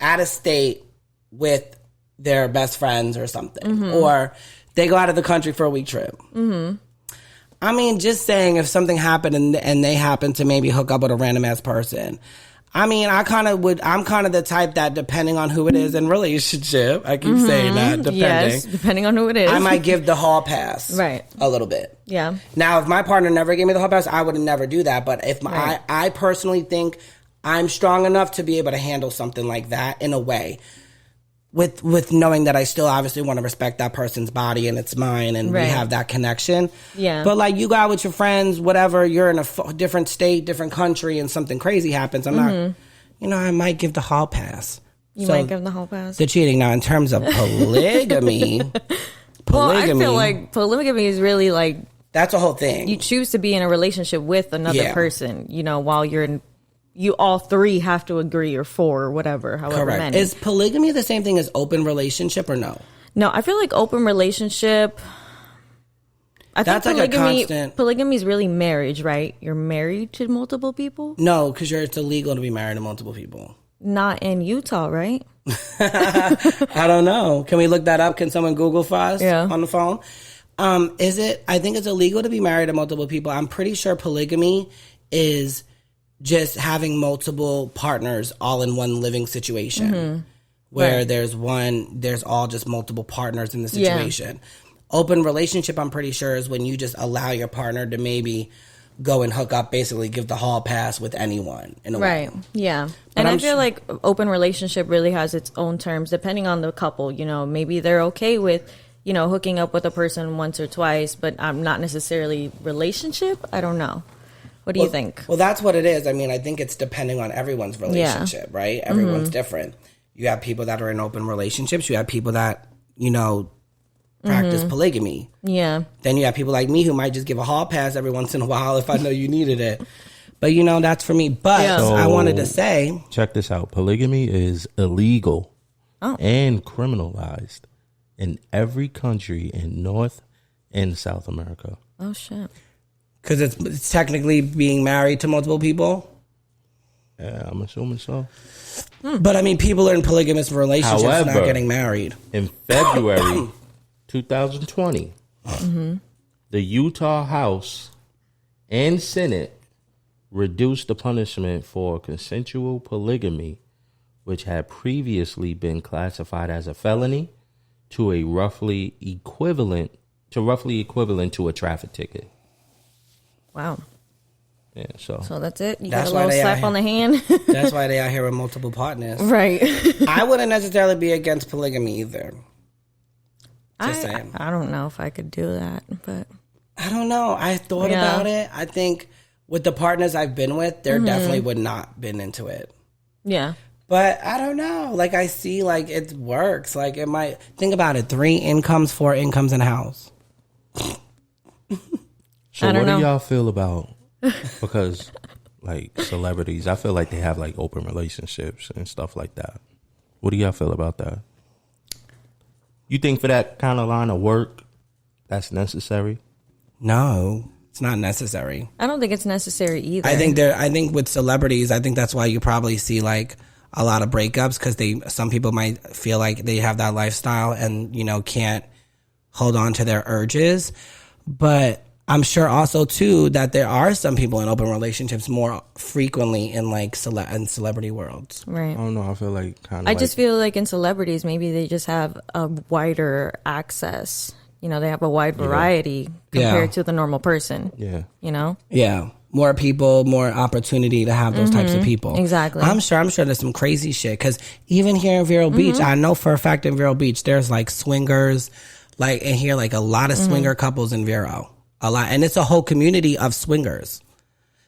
out of state with their best friends or something. Or they go out of the country for a week trip. I mean, just saying, if something happened and they happen to maybe hook up with a random-ass person, I mean, I'm kind of the type that, depending on who it is in relationship, I keep saying that, depending. Yes, depending on who it is. I might give the hall pass. Right. A little bit. Yeah. Now, if my partner never gave me the hall pass, I would never do that. But if I personally think I'm strong enough to be able to handle something like that in a way, with knowing that I still obviously want to respect that person's body and it's mine, and we have that connection. Yeah. But like, you go out with your friends, whatever, you're in a different state, different country, and something crazy happens. I'm not, I might give the hall pass. You might give the hall pass. The cheating. Now, in terms of polygamy, well, I feel like polygamy is really like, that's a whole thing. You choose to be in a relationship with another person, while you're you all three have to agree, or four, or whatever, however Correct. many. Is polygamy the same thing as open relationship or no? No, I feel like open relationship. That's like a constant. Polygamy is really marriage, right? You're married to multiple people. No, because it's illegal to be married to multiple people. Not in Utah, right? I don't know. Can we look that up? Can someone Google for us on the phone? Is it? I think it's illegal to be married to multiple people. I'm pretty sure polygamy is just having multiple partners all in one living situation, where there's all just multiple partners in the situation. Yeah. Open relationship, I'm pretty sure, is when you just allow your partner to maybe go and hook up, basically give the hall pass with anyone in a way. Right. Yeah. But I feel like open relationship really has its own terms depending on the couple. You know, maybe they're okay with, you know, hooking up with a person once or twice, but not necessarily relationship. I don't know. What do you think? Well, that's what it is. I mean, I think it's depending on everyone's relationship, right? Everyone's different. You have people that are in open relationships. You have people that, you know, practice polygamy. Yeah. Then you have people like me who might just give a hall pass every once in a while if I know you needed it. But, you know, that's for me. But I wanted to say... Check this out. Polygamy is illegal and criminalized in every country in North and South America. Oh, shit. Because it's technically being married to multiple people? Yeah, I'm assuming so. But, I mean, people are in polygamous relationships not getting married. In February 2020, the Utah House and Senate reduced the punishment for consensual polygamy, which had previously been classified as a felony, to a roughly equivalent to a traffic ticket. Wow. Yeah, so that's it. You got a little slap on the hand. That's why they out here with multiple partners. Right. I wouldn't necessarily be against polygamy either. Just saying. I don't know if I could do that, but I don't know. I thought about it. I think with the partners I've been with, there definitely would not been into it. Yeah. But I don't know. Like, I see, like, it works. Like, it might... Think about it. 3 incomes, 4 incomes in a house. So what do y'all feel about... Because, like, celebrities, I feel like they have, like, open relationships and stuff like that. What do y'all feel about that? You think for that kind of line of work, that's necessary? No, it's not necessary. I don't think it's necessary either. I think with celebrities, I think that's why you probably see like a lot of breakups, because some people might feel like they have that lifestyle and, you know, can't hold on to their urges. But I'm sure also too that there are some people in open relationships more frequently in like in celebrity worlds. Right. I don't know. I feel like I just feel like in celebrities, maybe they just have a wider access. You know, they have a wide variety compared to the normal person. Yeah. You know? Yeah. More people, more opportunity to have those types of people. Exactly. I'm sure there's some crazy shit. Because even here in Vero Beach, I know for a fact in Vero Beach, there's like swingers, like in here, like a lot of swinger couples in Vero. A lot. And it's a whole community of swingers.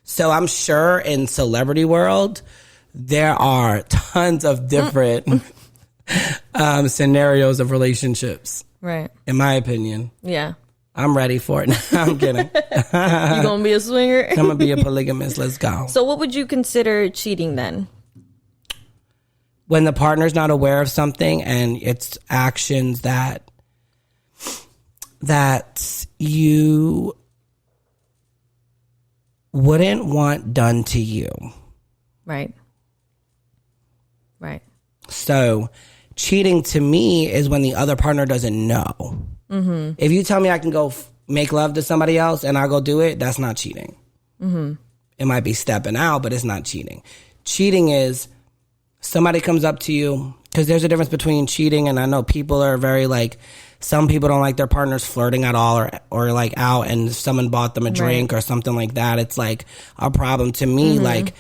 So I'm sure in celebrity world, there are tons of different scenarios of relationships. Right. In my opinion. Yeah. I'm ready for it. I'm kidding. You gonna be a swinger? I'm gonna be a polygamist. Let's go. So what would you consider cheating then? When the partner's not aware of something and it's actions that you wouldn't want done to you. Right. Right. So cheating to me is when the other partner doesn't know. If you tell me I can go make love to somebody else and I'll go do it, that's not cheating. It might be stepping out, but it's not cheating. Cheating is somebody comes up to you, because there's a difference between cheating, and I know people are very like, some people don't like their partners flirting at all or like out and someone bought them a drink or something like that. It's like a problem to me. Like,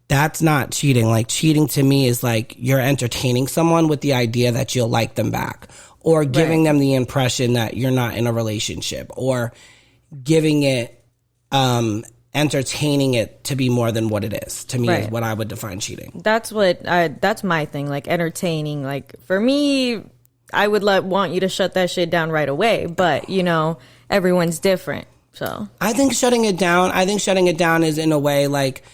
that's not cheating. Like, cheating to me is like you're entertaining someone with the idea that you'll like them back, or giving them the impression that you're not in a relationship, or giving it, entertaining it to be more than what it is. To me is what I would define cheating. That's that's my thing. Like, entertaining. Like, for me, I would want you to shut that shit down right away. But, you know, everyone's different. So I think shutting it down is in a way like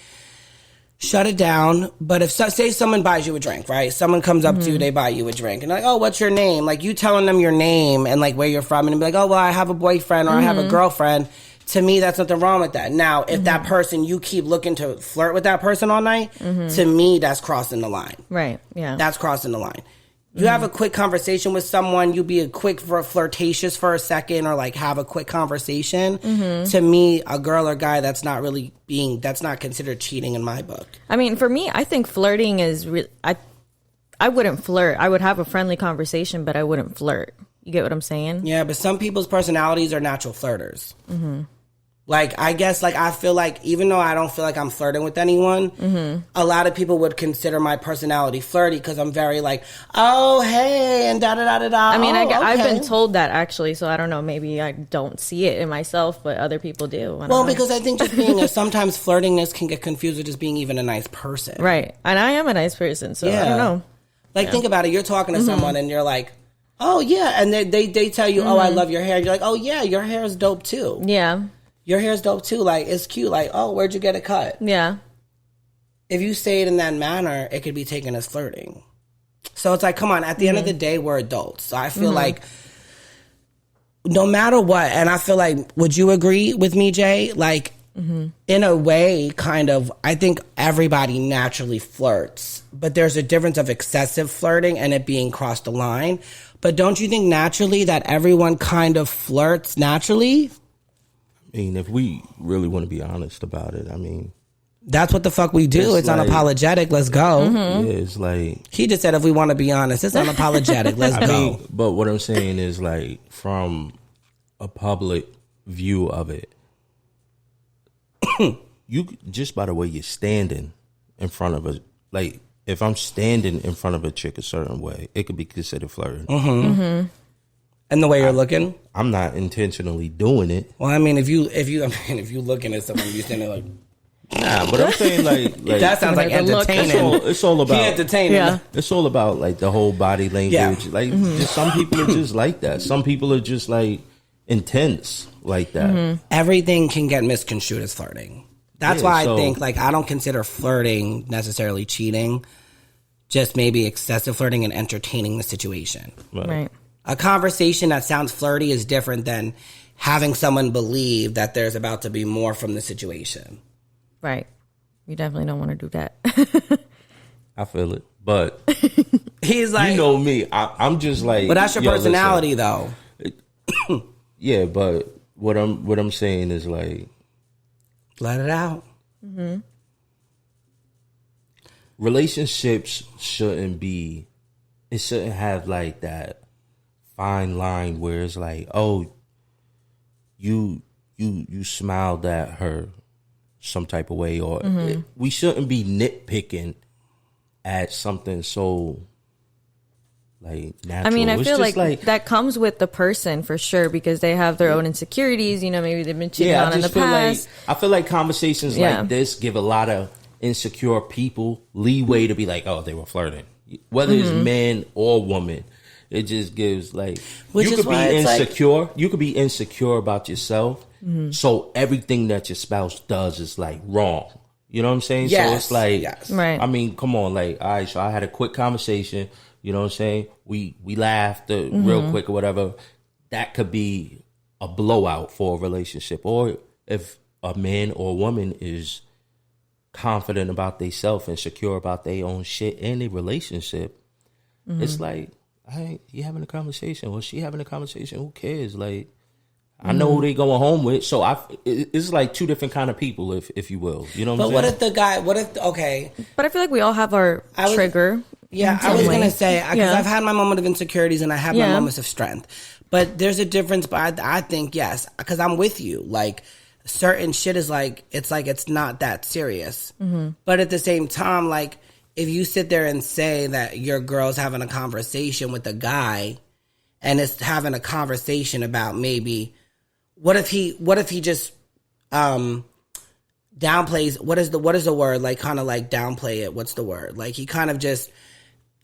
shut it down. But if say someone buys you a drink, right? Someone comes up to you, they buy you a drink, and they're like, oh, what's your name? Like, you telling them your name and like where you're from, and be like, oh, well, I have a boyfriend or I have a girlfriend. To me, that's nothing wrong with that. Now, if that person, you keep looking to flirt with that person all night, to me, that's crossing the line. Right. Yeah. That's crossing the line. You have a quick conversation with someone, you be a quick flirtatious for a second, or like have a quick conversation. To me, a girl or guy, that's not considered cheating in my book. I mean, for me, I think flirting is I wouldn't flirt. I would have a friendly conversation, but I wouldn't flirt. You get what I'm saying? Yeah, but some people's personalities are natural flirters. Like, I guess, like, I feel like, even though I don't feel like I'm flirting with anyone, a lot of people would consider my personality flirty because I'm very like, oh, hey, and da-da-da-da-da. I mean, okay. I've been told that, actually, so I don't know. Maybe I don't see it in myself, but other people do. Well, because I think just being sometimes flirtingness can get confused with just being even a nice person. Right. And I am a nice person, so I don't know. Like, think about it. You're talking to someone, and you're like, oh, yeah. And they tell you, oh, I love your hair. You're like, oh, yeah, your hair is dope, too. Yeah. Your hair's dope too. Like, it's cute. Like, oh, where'd you get it cut? Yeah. If you say it in that manner, it could be taken as flirting. So it's like, come on, at the end of the day, we're adults. So I feel like no matter what, and I feel like, would you agree with me, Jay? Like, in a way, kind of, I think everybody naturally flirts, but there's a difference of excessive flirting and it being crossed the line. But don't you think naturally that everyone kind of flirts naturally? I mean, if we really want to be honest about it, I mean, that's what the fuck we do. It's like, unapologetic. Let's go. Yeah, it's like, he just said, if we want to be honest, it's unapologetic. Let's go. Mean, but what I'm saying is, like, from a public view of it, you just by the way you're standing in front of like, if I'm standing in front of a chick a certain way, it could be considered flirting. And the way you're looking, I'm not intentionally doing it. Well, I mean, if you looking at someone, you standing like, nah. But I'm saying like that sounds like entertaining. It's all about entertaining. Yeah. It's all about like the whole body language. Yeah. Like, just some people are just like that. Some people are just like intense like that. Everything can get misconstrued as flirting. That's why I think, like, I don't consider flirting necessarily cheating. Just maybe excessive flirting and entertaining the situation. Right. A conversation that sounds flirty is different than having someone believe that there's about to be more from the situation. Right. You definitely don't want to do that. I feel it. But he's like, you know me. I'm just like, but that's your personality, though. Yeah, but what I'm saying is, like, let it out. Relationships shouldn't have like that fine line where it's like, oh, you smiled at her some type of way, or we shouldn't be nitpicking at something so like natural. I mean, I it's feel just like that comes with the person for sure, because they have their own insecurities. You know, maybe they've been cheated on in the past. I feel like conversations like this give a lot of insecure people leeway to be like, oh, they were flirting, whether it's man or woman. It just gives, like, you could be insecure. Like, you could be insecure about yourself. So everything that your spouse does is like wrong. You know what I'm saying? Yes. So it's like, right. I mean, come on, like, all right. So I had a quick conversation. You know what I'm saying? We laughed real quick or whatever. That could be a blowout for a relationship. Or if a man or a woman is confident about themselves and secure about their own shit in a relationship, it's like, you having a conversation, or she having a conversation, who cares? Like, I know who they going home with, so it's like two different kind of people, if you will. You know what I'm saying? But what if the guy, okay. But I feel like we all have our trigger. Yeah, I was going to say, because I've had my moment of insecurities and I have my moments of strength. But there's a difference, but I think, yes, because I'm with you. Like, certain shit is like, it's not that serious. But at the same time, like, if you sit there and say that your girl's having a conversation with a guy, and it's having a conversation about maybe, what if he just downplays, what is the word, like, kind of like downplay it, what's the word, like, he kind of just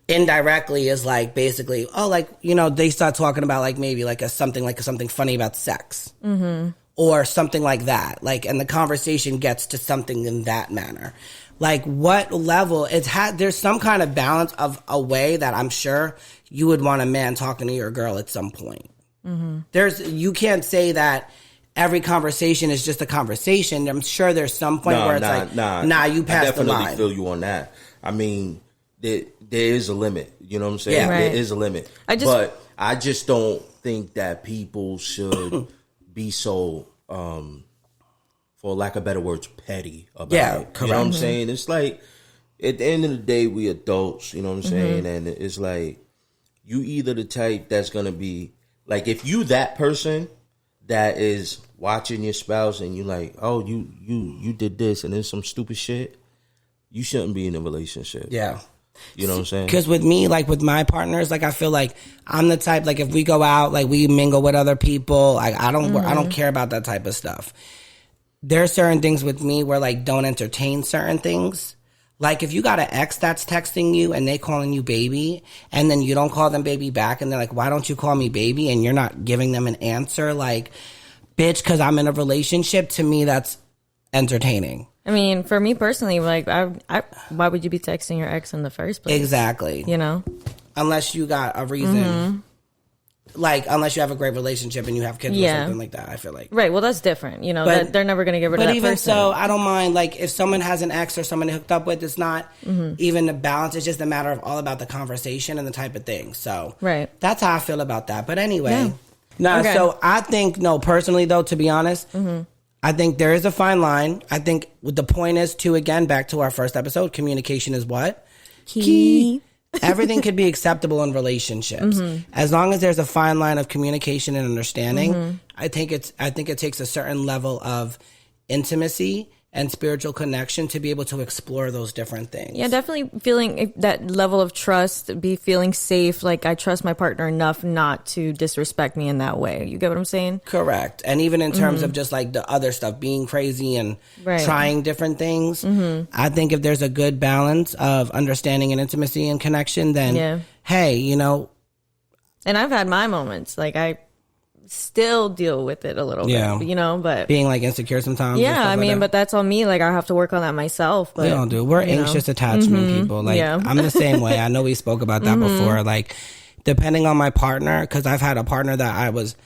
indirectly is like, basically, oh, like, you know, they start talking about like maybe like something funny about sex, or something like that, like, and the conversation gets to something in that manner. Like, what level? There's some kind of balance of a way that I'm sure you would want a man talking to your girl at some point. You can't say that every conversation is just a conversation. I'm sure there's some point where it's you passed the line. I definitely feel you on that. I mean, there is a limit. You know what I'm saying? Yeah. There is a limit. But I just don't think that people should be so, for lack of better words, petty about it. Correct. You know what I'm saying? It's like, at the end of the day, we adults, you know what I'm saying? And it's like, you either the type that's going to be, like, if you that person that is watching your spouse and you like, oh, you did this and then some stupid shit, you shouldn't be in a relationship. Yeah. You know what I'm saying? Because with me, like with my partners, like I feel like I'm the type, like if we go out, like we mingle with other people, like I don't care about that type of stuff. There are certain things with me where like don't entertain certain things. Like if you got an ex that's texting you and they calling you baby and then you don't call them baby back and they're like, why don't you call me baby? And you're not giving them an answer, like, bitch, because I'm in a relationship. To me, that's entertaining. I mean, for me personally, like, why would you be texting your ex in the first place? Exactly. You know? Unless you got a reason. Like, unless you have a great relationship and you have kids or something like that, I feel like. Right, well, that's different. You know, that they're never going to get rid of that person. But even so, I don't mind, like, if someone has an ex or someone they hooked up with, it's not even the balance. It's just a matter of all about the conversation and the type of thing. So, that's how I feel about that. But anyway. Yeah. So I think, personally, though, to be honest, I think there is a fine line. I think the point is to, again, back to our first episode, communication is what? Key. Everything could be acceptable in relationships as long as there's a fine line of communication and understanding. I think it takes a certain level of intimacy and spiritual connection to be able to explore those different things. Yeah, definitely feeling that level of trust, feeling safe. Like, I trust my partner enough not to disrespect me in that way. You get what I'm saying? Correct. And even in terms of just like the other stuff, being crazy and trying different things, I think if there's a good balance of understanding and intimacy and connection, then hey, you know. And I've had my moments. Like, I still deal with it a little bit, you know, but being like insecure sometimes. Yeah, I mean, but that's on me. Like, I have to work on that myself. But we all do. We're anxious attachment people. Like, I'm the same way. I know we spoke about that before. Like, depending on my partner, because I've had a partner that I was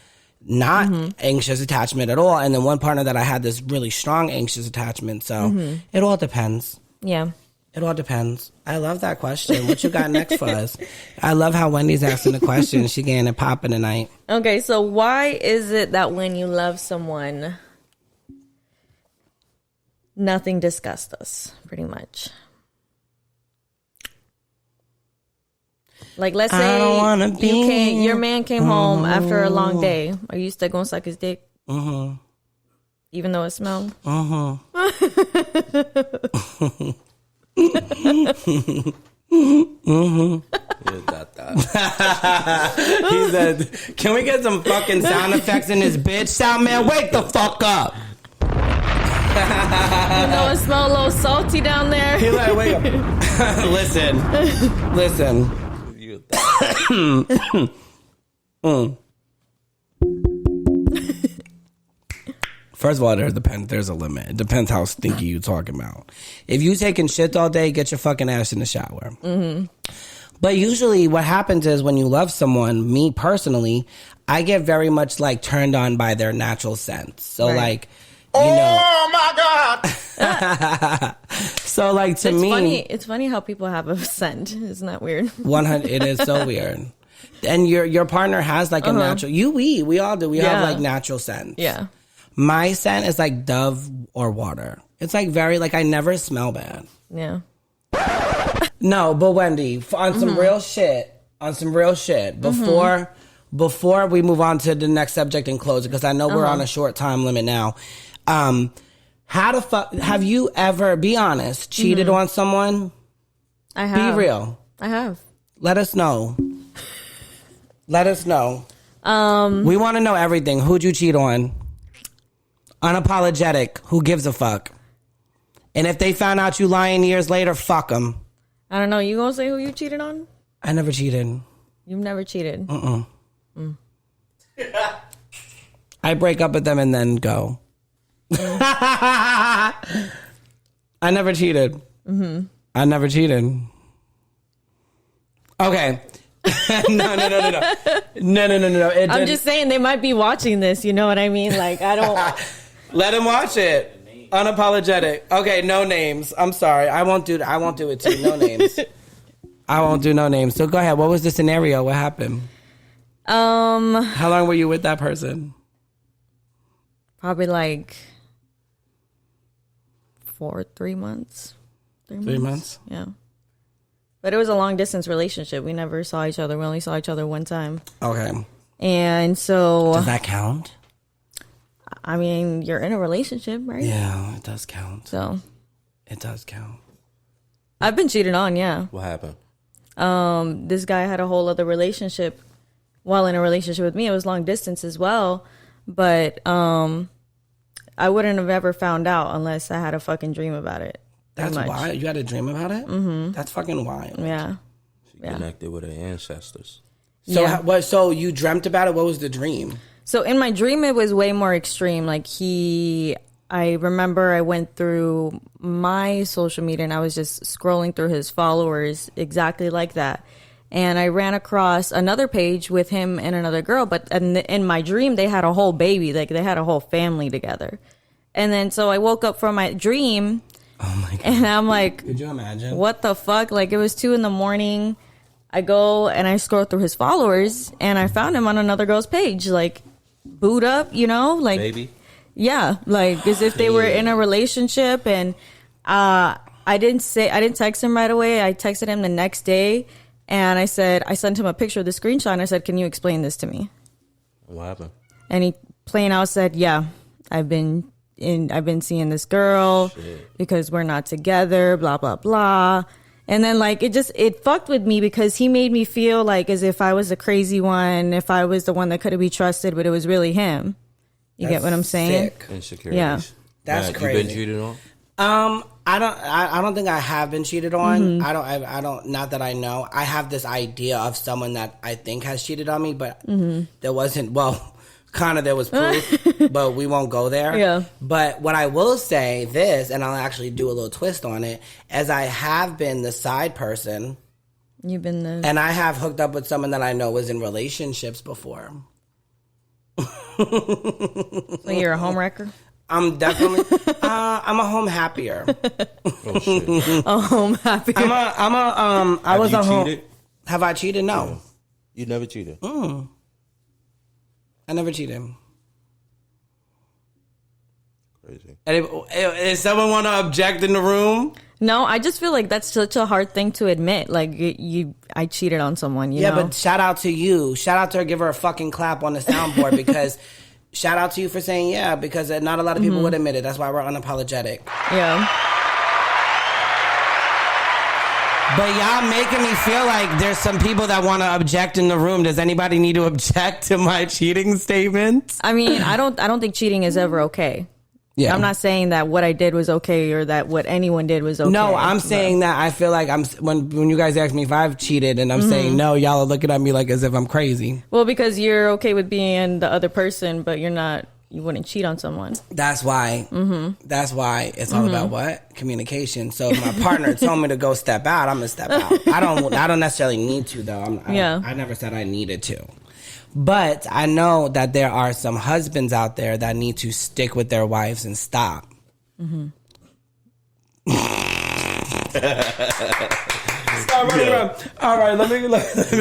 not anxious attachment at all, and then one partner that I had this really strong anxious attachment. So it all depends. Yeah. It all depends. I love that question. What you got next for us? I love how Wendy's asking the question. She getting it popping tonight. Okay, so why is it that when you love someone, nothing disgusts us, pretty much? Like, let's say your man came home after a long day. Are you still going to suck his dick? Even though it smelled? He said, can we get some fucking sound effects in this bitch? Sound man, wake the fuck up. You know it smell a little salty down there. He like, wake up. Listen. First of all, there's a limit. It depends how stinky you talking about. If you taking shit all day, get your fucking ass in the shower. But usually what happens is when you love someone, me personally, I get very much like turned on by their natural sense. So like, you know. Oh my God. So like to me. It's funny how people have a scent. Isn't that weird? 100. It is so weird. And your partner has like a natural, we all do. We have like natural scents. Yeah. My scent is like Dove or water. It's like very, like, I never smell bad. Yeah. No, but Wendy, on some real shit, before we move on to the next subject and close it, because I know we're on a short time limit now. How the fuck, have you ever, be honest, cheated on someone? I have. Be real. I have. Let us know. We want to know everything. Who'd you cheat on? Unapologetic. Who gives a fuck? And if they found out you lying years later, fuck them. I don't know. You gonna say who you cheated on? I never cheated. You've never cheated? I break up with them and then go. I never cheated. Mm-hmm. I never cheated. Okay. No. I'm just saying they might be watching this. You know what I mean? Like, I don't. Let them watch it. Unapologetic. Okay, no names. I'm sorry. I won't do it too. No names. I won't do no names. So go ahead. What was the scenario? What happened? How long were you with that person? Probably like 3 months. 3 months? Yeah. But it was a long distance relationship. We never saw each other. We only saw each other one time. Okay. And so... Does that count? I mean, you're in a relationship, right? Yeah, it does count. So... It does count. I've been cheated on, yeah. What happened? This guy had a whole other relationship while in a relationship with me. It was long distance as well. But I wouldn't have ever found out unless I had a fucking dream about it. That's wild. You had a dream about it? Mm-hmm. That's fucking wild. Yeah. She connected with her ancestors. So, yeah. So you dreamt about it? What was the dream? So in my dream, it was way more extreme. Like I remember I went through my social media and I was just scrolling through his followers exactly like that. And I ran across another page with him and another girl. But in my dream, they had a whole baby. Like they had a whole family together. And then so I woke up from my dream. Oh my God. And I'm like, could you imagine? What the fuck? Like it was 2 a.m. I go and I scroll through his followers and I found him on another girl's page, like boot up, you know, like Baby? Yeah, like as if they were in a relationship. And I didn't text him right away. I texted him the next day and I sent him a picture of the screenshot and I said, can you explain this to me? What happened? And he plain out said, yeah, I've been seeing this girl because we're not together, blah, blah, blah. And then like, it fucked with me because he made me feel like as if I was the crazy one, if I was the one that couldn't be trusted, but it was really him. You get what I'm saying? Sick. Insecurities. Yeah. That's Matt, crazy. You been cheated on? I don't think I have been cheated on. I don't, not that I know. I have this idea of someone that I think has cheated on me, but there wasn't, kind of there was proof, but we won't go there. Yeah. But what I will say this, and I'll actually do a little twist on it, as I have been the side person. You've been the... And I have hooked up with someone that I know was in relationships before. So you're a home wrecker? I'm definitely, I'm a home happier. Oh, shit. A home happy. I was a home. Cheated? Have I cheated? No. Yeah. You never cheated? I never cheated. Crazy. If someone want to object in the room? No, I just feel like that's such a hard thing to admit. Like I cheated on someone, you know? But shout out to you. Shout out to her. Give her a fucking clap on the soundboard because shout out to you for saying yeah, because not a lot of people would admit it. That's why we're unapologetic. Yeah. But y'all making me feel like there's some people that want to object in the room. Does anybody need to object to my cheating statement? I mean, I don't think cheating is ever okay. Yeah. I'm not saying that what I did was okay or that what anyone did was okay. No, I'm saying that I feel like when you guys ask me if I've cheated and I'm saying no, y'all are looking at me like as if I'm crazy. Well, because you're okay with being the other person, but you wouldn't cheat on someone. That's why. That's why it's all about what? Communication. So if my partner told me to go step out, I'm gonna step out. I don't necessarily need to though. I never said I needed to. But I know that there are some husbands out there that need to stick with their wives and stop. Stop running around. All right, let me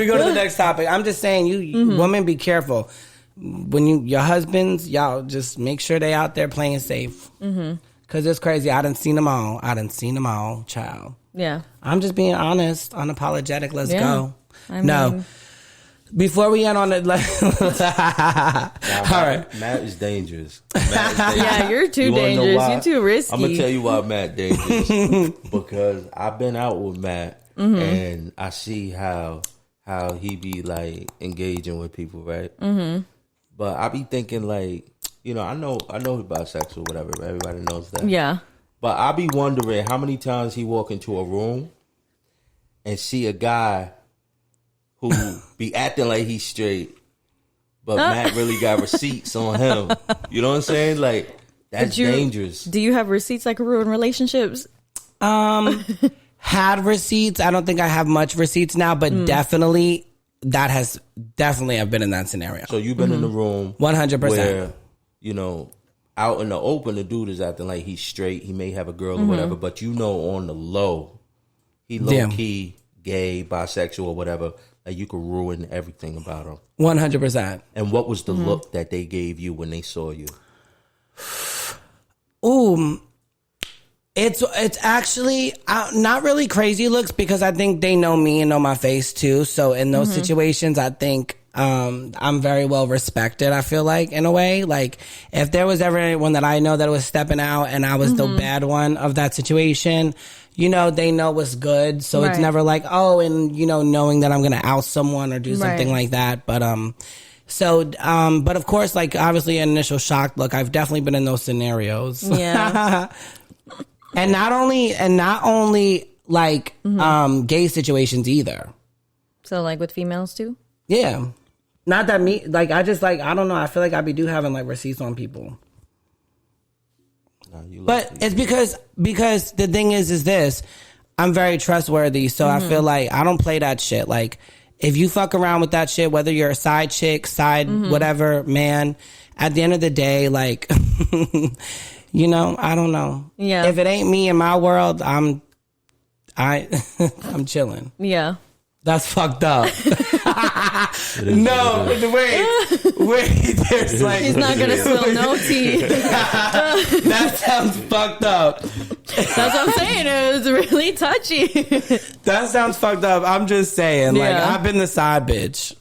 go to the next topic. I'm just saying, you women, be careful. When your husbands, y'all just make sure they out there playing safe. Because it's crazy. I done seen them all, child. Yeah. I'm just being honest, unapologetic. Let's go. I mean, before we end on it, all right. Matt is dangerous. Yeah, you're too dangerous. You're too risky. I'm gonna tell you why Matt dangerous because I've been out with Matt and I see how he be like engaging with people, right? But I be thinking like, you know, I know he's bisexual, whatever. Everybody knows that. Yeah. But I be wondering how many times he walk into a room and see a guy who be acting like he's straight, but Matt really got receipts on him. You know what I'm saying? Like, that's dangerous. Do you have receipts that can ruin relationships? Had receipts. I don't think I have much receipts now, but definitely I've been in that scenario. So you've been in the room 100%. where, you know, out in the open, the dude is acting like he's straight. He may have a girl or whatever, but you know on the low, he low-key, gay, bisexual, or whatever. Like you could ruin everything about him. 100%. And what was the look that they gave you when they saw you? Ooh, it's actually not really crazy looks because I think they know me and know my face too. So in those situations, I think I'm very well respected. I feel like in a way, like if there was ever anyone that I know that was stepping out and I was the bad one of that situation, you know, they know what's good. So it's never like, oh, and you know, knowing that I'm going to out someone or do something like that. But, but of course, like obviously an initial shock look, I've definitely been in those scenarios. Yeah. And not only like, gay situations either. So like with females too? Yeah. Not that me, like, I just like, I don't know. I feel like I do having like receipts on people. But it's because the thing is this, I'm very trustworthy. So I feel like I don't play that shit. Like if you fuck around with that shit, whether you're a side chick, whatever, man, at the end of the day, like, you know, I don't know. Yeah. If it ain't me in my world, I'm chilling. Yeah. That's fucked up. No, wait. There's like he's not gonna spill no tea. That sounds fucked up. That's what I'm saying. It was really touchy. That sounds fucked up. I'm just saying, like I've been the side bitch,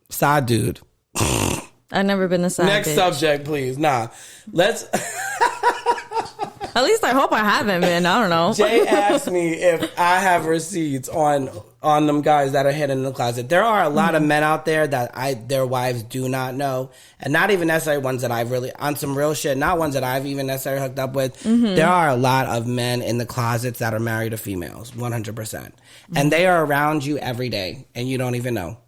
side dude. I've never been the side. Next bitch. subject, please. Nah, let's. At least I hope I haven't been. I don't know. Jay asked me if I have receipts on them guys that are hidden in the closet. There are a lot of men out there that their wives do not know, and not even necessarily ones that I've really on some real shit. Not ones that I've even necessarily hooked up with. There are a lot of men in the closets that are married to females, 100%, and they are around you every day, and you don't even know.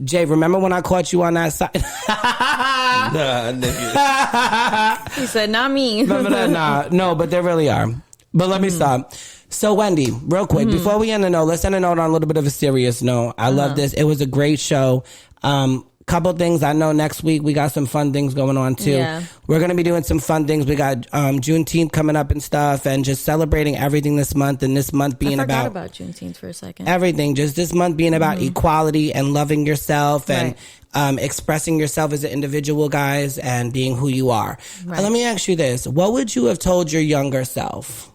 Jay, remember when I caught you on that side? Nah, nigga. He said, not me. Remember that? Nah, no, but there really are. But let me stop. So, Wendy, real quick, before we end the note, let's end a note on a little bit of a serious note. I love this. It was a great show. Couple things. I know next week we got some fun things going on too. Yeah. We're going to be doing some fun things. We got Juneteenth coming up and stuff, and just celebrating everything this month, and this month being I forgot about Juneteenth for a second. Everything. Just this month being about equality and loving yourself and expressing yourself as an individual, guys, and being who you are. Right. Let me ask you this. What would you have told your younger self?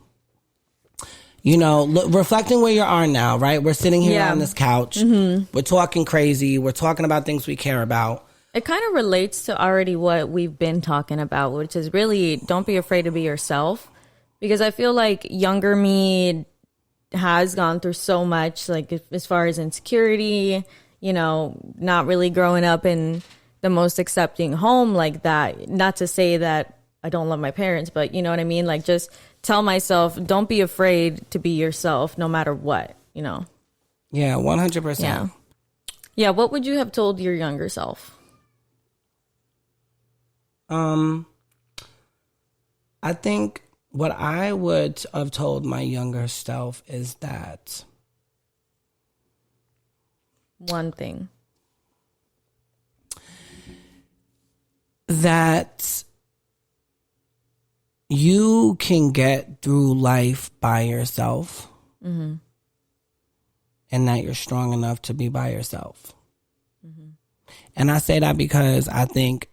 You know, reflecting where you are now, right? We're sitting here on this couch. We're talking crazy. We're talking about things we care about. It kind of relates to already what we've been talking about, which is really don't be afraid to be yourself. Because I feel like younger me has gone through so much, like as far as insecurity, you know, not really growing up in the most accepting home like that. Not to say that I don't love my parents, but you know what I mean? Like just tell myself, don't be afraid to be yourself no matter what, you know? Yeah, 100%. Yeah. Yeah, what would you have told your younger self? I think what I would have told my younger self is that one thing. That you can get through life by yourself, and that you're strong enough to be by yourself. And I say that because I think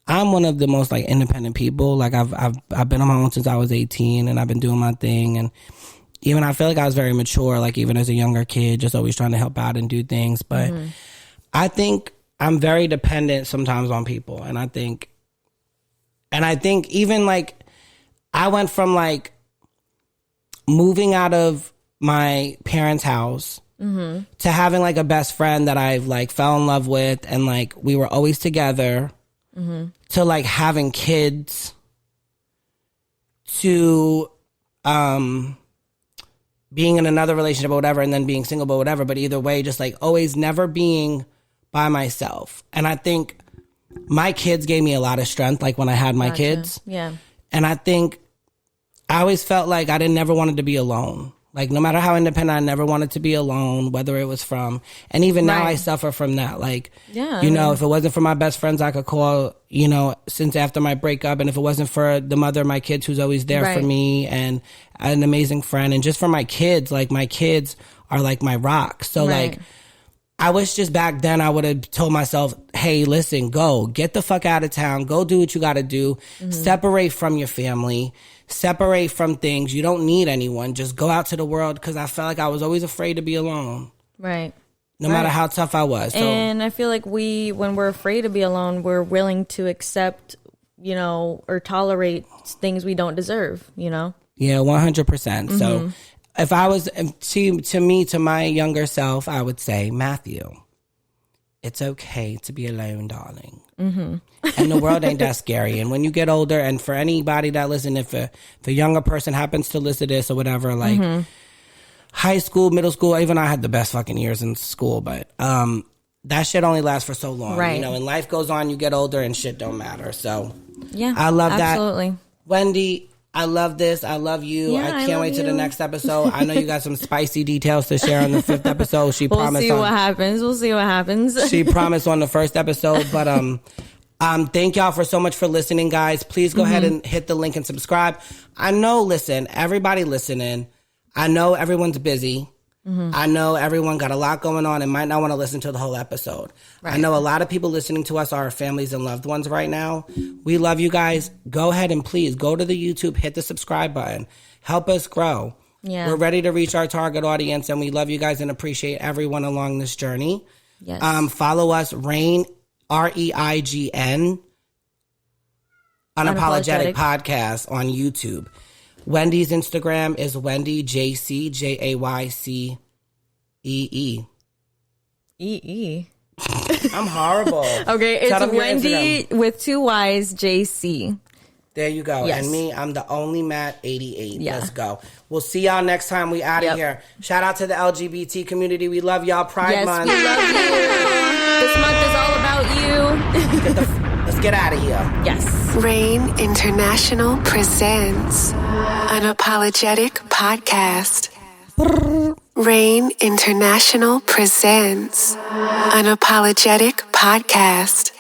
I'm one of the most like independent people. Like I've been on my own since I was 18, and I've been doing my thing. And even I feel like I was very mature, like even as a younger kid, just always trying to help out and do things. But I think I'm very dependent sometimes on people, and I think even like I went from like moving out of my parents' house to having like a best friend that I've like fell in love with, and like we were always together, to like having kids, to being in another relationship or whatever, and then being single but whatever. But either way, just like always never being by myself. And I think my kids gave me a lot of strength, like when I had my kids. Yeah. And I think I always felt like I never wanted to be alone. Like, no matter how independent, I never wanted to be alone, whether it was from, and even now I suffer from that. Like, you know, if it wasn't for my best friends I could call, you know, since after my breakup, and if it wasn't for the mother of my kids who's always there for me, and an amazing friend, and just for my kids, like, my kids are like my rock. So, like, I wish just back then I would have told myself, hey, listen, go, get the fuck out of town, go do what you got to do, separate from your family, separate from things. You don't need anyone. Just go out to the world, because I felt like I was always afraid to be alone. Right. No matter how tough I was. So, and I feel like when we're afraid to be alone, we're willing to accept, you know, or tolerate things we don't deserve, you know? Yeah, 100%. So if I was, to my younger self, I would say, Matthew, it's okay to be alone, darling. And the world ain't that scary. And when you get older, and for anybody that listen, if a younger person happens to listen to this or whatever, like high school, middle school, even I had the best fucking years in school, but that shit only lasts for so long. Right. You know, and life goes on, you get older, and shit don't matter. So yeah, I love that. Absolutely. Wendy, I love this. I love you. Yeah, I can't wait to the next episode. I know you got some spicy details to share on the 5th episode. She promised. We'll see what happens. She promised on the first episode, but thank y'all for so much for listening, guys. Please go ahead and hit the link and subscribe. I know, listen, everybody listening, I know everyone's busy. I know everyone got a lot going on and might not want to listen to the whole episode. Right. I know a lot of people listening to us are our families and loved ones right now. We love you guys. Go ahead and please go to the YouTube, hit the subscribe button. Help us grow. Yeah. We're ready to reach our target audience, and we love you guys and appreciate everyone along this journey. Yes. Follow us, Reign, REIGN, Unapologetic Podcast on YouTube. Wendy's Instagram is Wendy JC, JAYCEE. I'm horrible. Okay, it's Wendy with 2 Y's, JC. There you go. Yes. And me, I'm the only Matt 88. Yeah. Let's go. We'll see y'all next time. We out of here. Shout out to the LGBT community. We love y'all. Pride Month. We love you. This month is all about you. Let's get out of here. Yes. Reign International presents Unapologetic Podcast. Reign International presents Unapologetic Podcast.